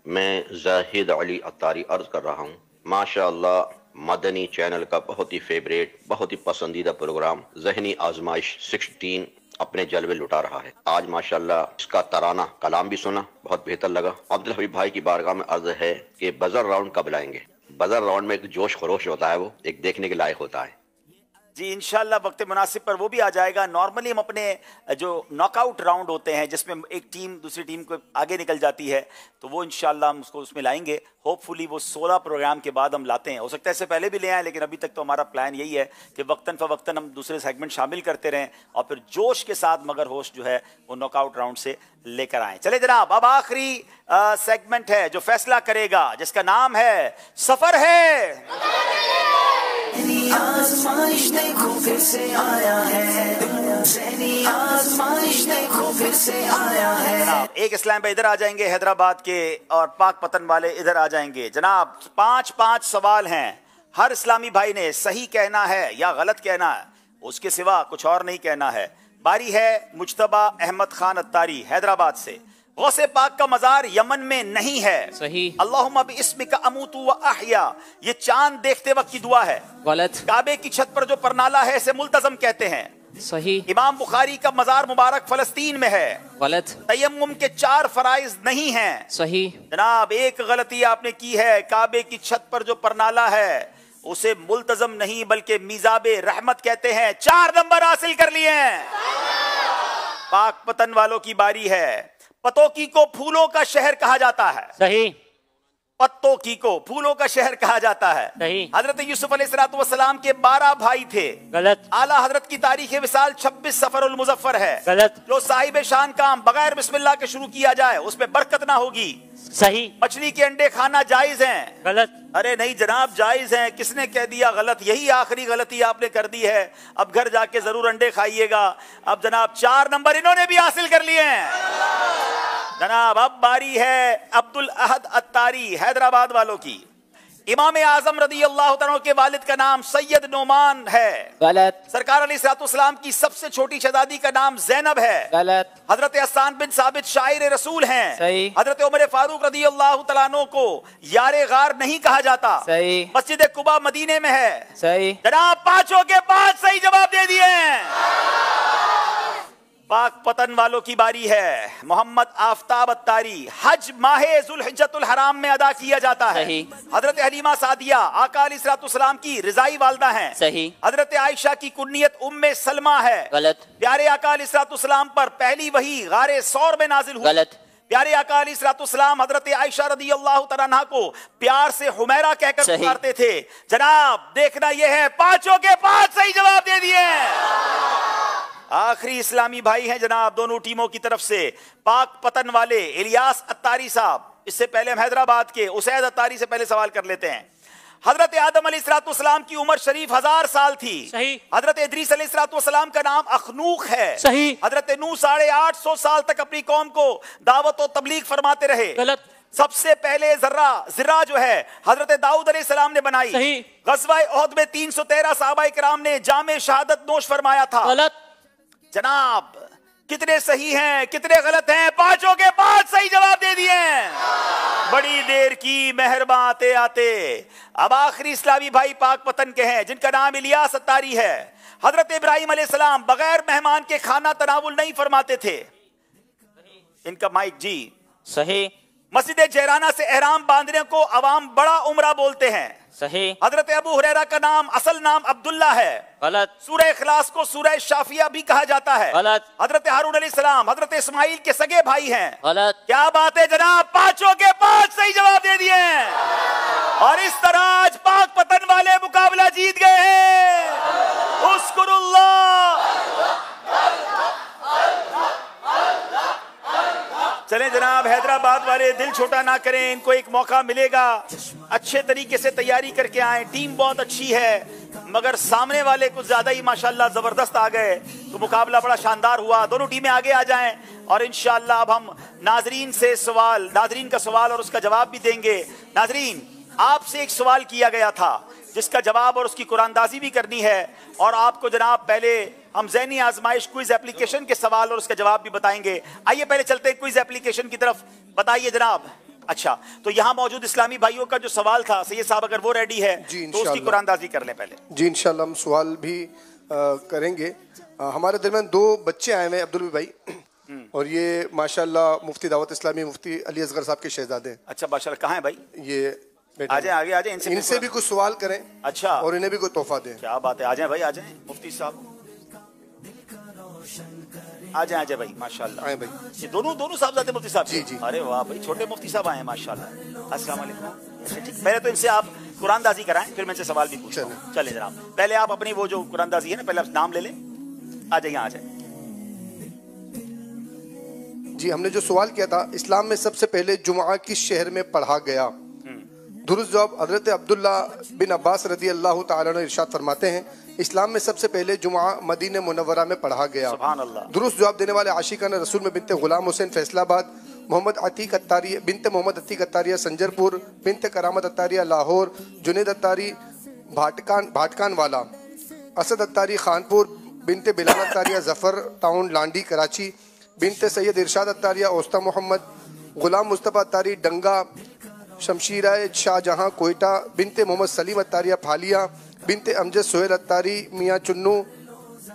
میں زاہد علی اتاری عرض کر رہا ہوں. ماشاءاللہ مدنی چینل کا بہت ہی فیوریٹ بہت ہی پسندیدہ پروگرام ذہنی آزمائش 16 اپنے جلوے لٹا رہا ہے. آج ماشاءاللہ اس کا ترانہ کلام بھی سنا, بہت بہتر لگا. عبدالحبیب بھائی کی بارگاہ میں عرض ہے کہ بزر راؤنڈ کب لائیں گے. بزر راؤنڈ میں ایک جوش خروش ہوتا ہے, وہ ایک دیکھنے کے لائق ہوتا ہے. जी इंशाल्लाह वक्त मुनासिब पर वो भी आ जाएगा। नॉर्मली हम अपने जो नॉकआउट राउंड होते हैं जिसमें एक टीम दूसरी टीम को आगे निकल जाती है, तो वो इंशाल्लाह हम उसको उसमें लाएंगे। होपफुली वो 16 प्रोग्राम के बाद हम लाते हैं। हो सकता है इससे पहले भी ले आए, लेकिन अभी तक तो हमारा प्लान यही है कि वक्तन फवक्तन हम दूसरे सेगमेंट शामिल करते रहें और फिर जोश के साथ मगर होश जो है वो नॉकआउट राउंड से लेकर आए। चले जनाब, अब आखिरी सेगमेंट है जो फैसला करेगा, जिसका नाम है सफर है। आज़माइश देखो फिर से आया है, ज़हनी आज़माइश देखो फिर से आया है। जनाब एक इस्लाम भाई इधर आ जाएंगे हैदराबाद के, और पाक पतन वाले इधर आ जाएंगे। जनाब 5-5 सवाल हैं, हर इस्लामी भाई ने सही कहना है या गलत कहना है, उसके सिवा कुछ और नहीं कहना है। बारी है मुज्तबा अहमद खान अत्तारी हैदराबाद से। गौसे पाक का मजार यमन में नहीं है। सही। अल्लाहुम्मा बिस्मिका अमूतु व अहया, ये चांद देखते वक्त की दुआ है। गलत। काबे की छत पर जो परनाला है इसे मुल्तजम कहते हैं। सही। इमाम बुखारी का मजार मुबारक फलस्तीन में है। गलत। तयम्मुम के 4 फराइज नहीं हैं। सही। जनाब एक गलती आपने की है, काबे की छत पर जो परनाला है उसे मुल्तजम नहीं बल्कि मिजाबे रहमत कहते हैं। 4 नंबर हासिल कर लिए हैं। पाक पतन वालों की बारी है। पतोकी को फूलों का शहर कहा जाता है। सही। पत्तोकी को फूलों का शहर कहा जाता है। सही। हजरत यूसुफ अलैहिस्सलाम के 12 भाई थे। गलत। आला हजरत की तारीख विसाल 26 सफरुल मुजफ्फर है। गलत। जो साहिब शान काम बगैर बिस्मिल्लाह के शुरू किया जाए उसमें बरकत ना होगी। सही। मछली के अंडे खाना जायज हैं। गलत। अरे नहीं जनाब जायज हैं, किसने कह दिया गलत? यही आखिरी गलती आपने कर दी है। अब घर जाके जरूर अंडे खाइएगा। अब जनाब 4 नंबर इन्होंने भी हासिल कर लिए हैं। जनाब अब बारी है अब्दुल अहद अत्तारी हैदराबाद वालों की। इमाम आजम रदी अल्लाह तआला के वालिद का नाम सैयद नोमान है। गलत। सरकार अलैहिस्सलाम की सबसे छोटी शहजादी का नाम ज़ैनब है। गलत। हजरत हसन बिन साबित शायर रसूल हैं। सही। हजरत उमर फारूक रदी अल्लाह तआला अन्हु को यारे गार नहीं कहा जाता। सही। मस्जिद कुबा मदीने में है। सही। जनाब 5 के 5 सही जवाब दे दिए हैं। पाक पतन वालों की बारी है। मोहम्मद आफ्ताब अत्तारी हज माहे जुल्हिज्जतुल हराम में अदा किया जाता है। सही। हजरत हलीमा सादिया आका अलैहिस्सलाम की रिजाई वालदा हैं। सही। हजरत आयशा की कुन्नियत उम्मे सलमा है। गलत। प्यारे आका अलैहिस्सलाम पर पहली वही गारे सौर में नाजिल हुई। गलत। प्यारे आका अलैहिस्सलाम हजरत आयशा रदी अल्लाह तआला अन्हा को प्यार से हुमैरा कहकर पुकारते थे। जनाब देखना यह है 5 के 5 सही जवाब दे दिए। आखिरी इस्लामी भाई हैं जनाब दोनों टीमों की तरफ से। पाक पतन वाले इलियास अत्तारी साहब, इससे पहले हम हैदराबाद के उसैद अत्तारी से पहले सवाल कर लेते हैं। हजरत आदम अलैहिस्सलाम की उम्र शरीफ 1000 साल थी। सही। हजरत इदरीस अलैहिस्सलाम का नाम अखनूक है। सही। हजरत नूह 850 साल तक अपनी कौम को दावत और तबलीग फरमाते रहे। गलत। सबसे पहले जिर्रा जो है हजरत दाऊद अलैहिस्सलाम ने बनाई। सही। गज़वा उहद में 313 सहाबाए किराम ने जामे शहादत नोश फरमाया था। गलत। जनाब कितने सही हैं कितने गलत हैं? 5 के 5 सही जवाब दे दिए हैं। बड़ी देर की मेहरबान आते आते अब आखिरी इस्लामी भाई पाक पतन के हैं जिनका नाम इलियास अत्तारी है। हजरत इब्राहिम अलैहिस्सलाम बगैर मेहमान के खाना तनावुल नहीं फरमाते थे। इनका माइक जी। सही। मस्जिद जहराना से एहराम बांधने को अवाम बड़ा उम्रा बोलते हैं। सही। हजरत अबू हुरैरा का नाम असल नाम अब्दुल्ला है। गलत। सूरह इखलास को सूरह शाफिया भी कहा जाता है। गलत। हजरत हारून अलैहिस्सलाम हजरत इस्माइल के सगे भाई हैं। गलत। क्या बात है जनाब 5 के 5 सही जवाब दे दिए हैं। और इस तरह आज पाक पतन वाले मुकाबला जीत गए हैं। उस्कुरुल्लाह। चलें जनाब हैदराबाद वाले दिल छोटा ना करें, इनको एक मौका मिलेगा। अच्छे तरीके से तैयारी करके आए। टीम बहुत अच्छी है मगर सामने वाले कुछ ज्यादा ही माशाल्लाह जबरदस्त आ गए तो मुकाबला बड़ा शानदार हुआ। दोनों टीमें आगे आ जाएं और इंशाल्लाह अब हम नाजरीन का सवाल और उसका जवाब भी देंगे। नाजरीन आपसे एक सवाल किया गया था जिसका जवाब और उसकी कुरानदाजी भी करनी है और आपको जनाब पहले हम ज़हनी आजमाइश क्विज एप्लीकेशन के सवाल और उसका जवाब भी बताएंगे। आइए पहले चलते हैं क्विज एप्लीकेशन की तरफ। बताइए जनाब। अच्छा तो यहाँ मौजूद इस्लामी भाइयों का जो सवाल था सैयद साहब अगर वो रेडी है तो उसकी कुरानदाजी कर लें पहले। जी इंशाल्लाह हम सवाल भी करेंगे। हमारे दरमियान 2 बच्चे आए हुए हैं अब्दुल भाई और ये माशाल्लाह मुफ्ती दावत इस्लामी मुफ्ती अली असगर साहब के शहजादे हैं। अच्छा माशाल्लाह कहाँ है भाई? ये بیٹھے आ जाएं, आगे आ जाएं, इनसे भी कुछ सवाल करें अच्छा और इन्हें भी कोई तोहफा दें। क्या बात है, आ जाएं भाई, आ जाएं मुफ्ती साहब, आ जाएं भाई, माशाल्लाह। आए भाई, ये दोनों साहबजादे मुफ्ती साहब। जी जी। अरे वाह भाई, छोटे मुफ्ती साहब आए हैं माशाल्लाह। अस्सलाम वालेकुम। ठीक, पहले तो इनसे आप कुरानदाजी कराएं, फिर मैं इनसे सवाल भी पूछूं। चलें जनाब, पहले आप अपनी वो जो कुरानदाजी है ना, पहले आप नाम ले लें। आ जाइए, आ जाए जी। हमने जो सवाल किया था, इस्लाम में सबसे पहले जुमा किस शहर में पढ़ा गया? दुरुस्त जवाब हजरत अब्दुल्ला बिन अब्बास रदी अल्लाह ताला अन्हु इरशाद फरमाते हैं, इस्लाम में सबसे पहले जुमा मदीने मुनव्वरा में पढ़ा गया। सुभान अल्लाह। दुरुस्त जवाब देने वाले आशिकान रसूल में बिनते गुलाम हुसैन फैसलाबाद, मोहम्मद अतीक अत्तारी बिनते मोहम्मद अतीक अत्तारिया संजरपुर, बिनते करामत अत्तारिया लाहौर, जुनेद अत्तारी भाटकान वाला, असद अत्तारी खानपुर, बिनते बिलाल अत्तारिया जफर टाउन लांडी कराची, बिनते सैयद इरशाद अत्तारिया ओस्ता मोहम्मद, गुलाम मुस्तफ़ा अत्तारी डंगा शमशीरा शाहजहां कोयटा, बिनते मोहम्मद सलीम अत्तारिया फालिया, बिनते अमजद सोहेल अत्तारी मियाँ चुन्नू,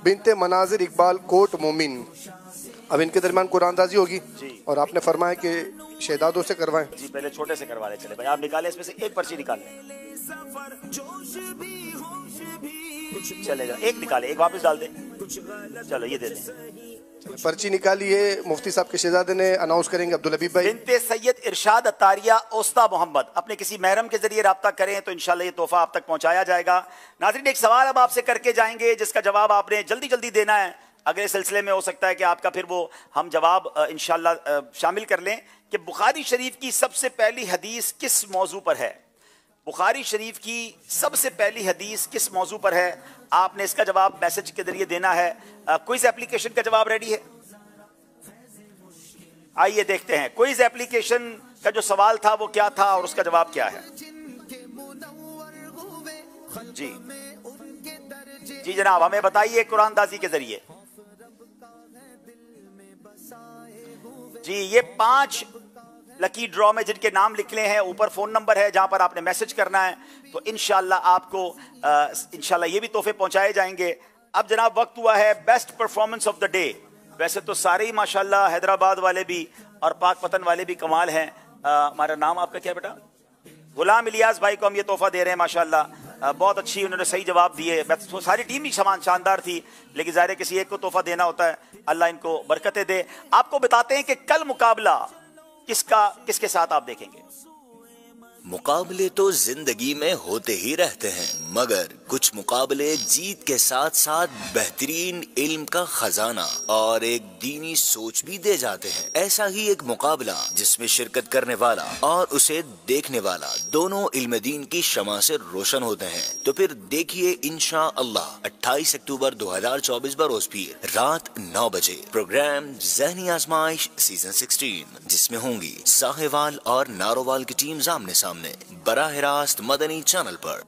बिनते मनाजिर इकबाल कोट मोमिन। अब इनके दरमियान कुरानदाजी होगी और आपने फरमाया कि शहदादों से करवाएं। जी, पहले छोटे से करवा ले। चले भाई, आप निकालें इसमें से एक पर्ची निकाल लें। चलेगा, एक निकाले, एक वापस डाल दे। चलो ये दे दें। पर्ची निकाली है, मुफ्ती साहब के शहजादे ने अनाउंस करेंगे। अब्दुल हबीब भाई। बिनते सैयद इरशाद अत्तारिया ओस्ता मोहम्मद, अपने किसी महरम के जरिए राब्ता करें तो इंशाल्लाह ये तोहफा आप तक पहुंचाया जाएगा। नाज़रीन, एक सवाल अब आपसे करके जाएंगे जिसका जवाब आपने जल्दी जल्दी देना है। अगले सिलसिले में हो सकता है कि आपका फिर वो हम जवाब इंशाल्लाह शामिल कर लें कि बुखारी शरीफ की सबसे पहली हदीस किस मौजू पर है। बुखारी शरीफ की सबसे पहली हदीस किस मौजू पर है, आपने इसका जवाब मैसेज के जरिए देना है। क्विज एप्लीकेशन का जवाब रेडी है? आइए देखते हैं क्विज एप्लीकेशन का जो सवाल था वो क्या था और उसका जवाब क्या है। जी जी जनाब, हमें बताइए कुरानदाजी के जरिए। जी, ये 5 लकी ड्रॉ में जिनके नाम लिखले हैं, ऊपर फोन नंबर है जहां पर आपने मैसेज करना है, तो इंशाल्लाह आपको इंशाल्लाह ये भी तोहफे पहुंचाए जाएंगे। अब जनाब वक्त हुआ है best performance of the day. वैसे तो सारे ही माशाल्लाह हैदराबाद वाले भी और पाक पतन वाले भी कमाल हैं। हमारा नाम आपका क्या बेटा? गुलाम इलियास भाई को हम ये तोहफा दे रहे हैं माशाल्लाह, बहुत अच्छी उन्होंने सही जवाब दिए। तो सारी टीम ही शानदार थी, लेकिन ज़ाहिर है किसी एक को तोहफा देना होता है। अल्लाह इनको बरकतें दे। आपको बताते हैं कि कल मुकाबला किसके साथ आप देखेंगे। मुकाबले तो जिंदगी में होते ही रहते हैं, मगर कुछ मुकाबले जीत के साथ साथ बेहतरीन इल्म का खजाना और एक दीनी सोच भी दे जाते हैं। ऐसा ही एक मुकाबला जिसमें शिरकत करने वाला और उसे देखने वाला दोनों इल्म दीन की शमा से रोशन होते हैं। तो फिर देखिए इंशाअल्लाह 28 अक्टूबर 2024 बरोज पीर रात 9 बजे प्रोग्राम ज़हनी आजमाइश सीजन 16, जिसमें होंगी साहिवाल और नारोवाल की टीम आमने सामने बराह रास्त मदनी चैनल पर।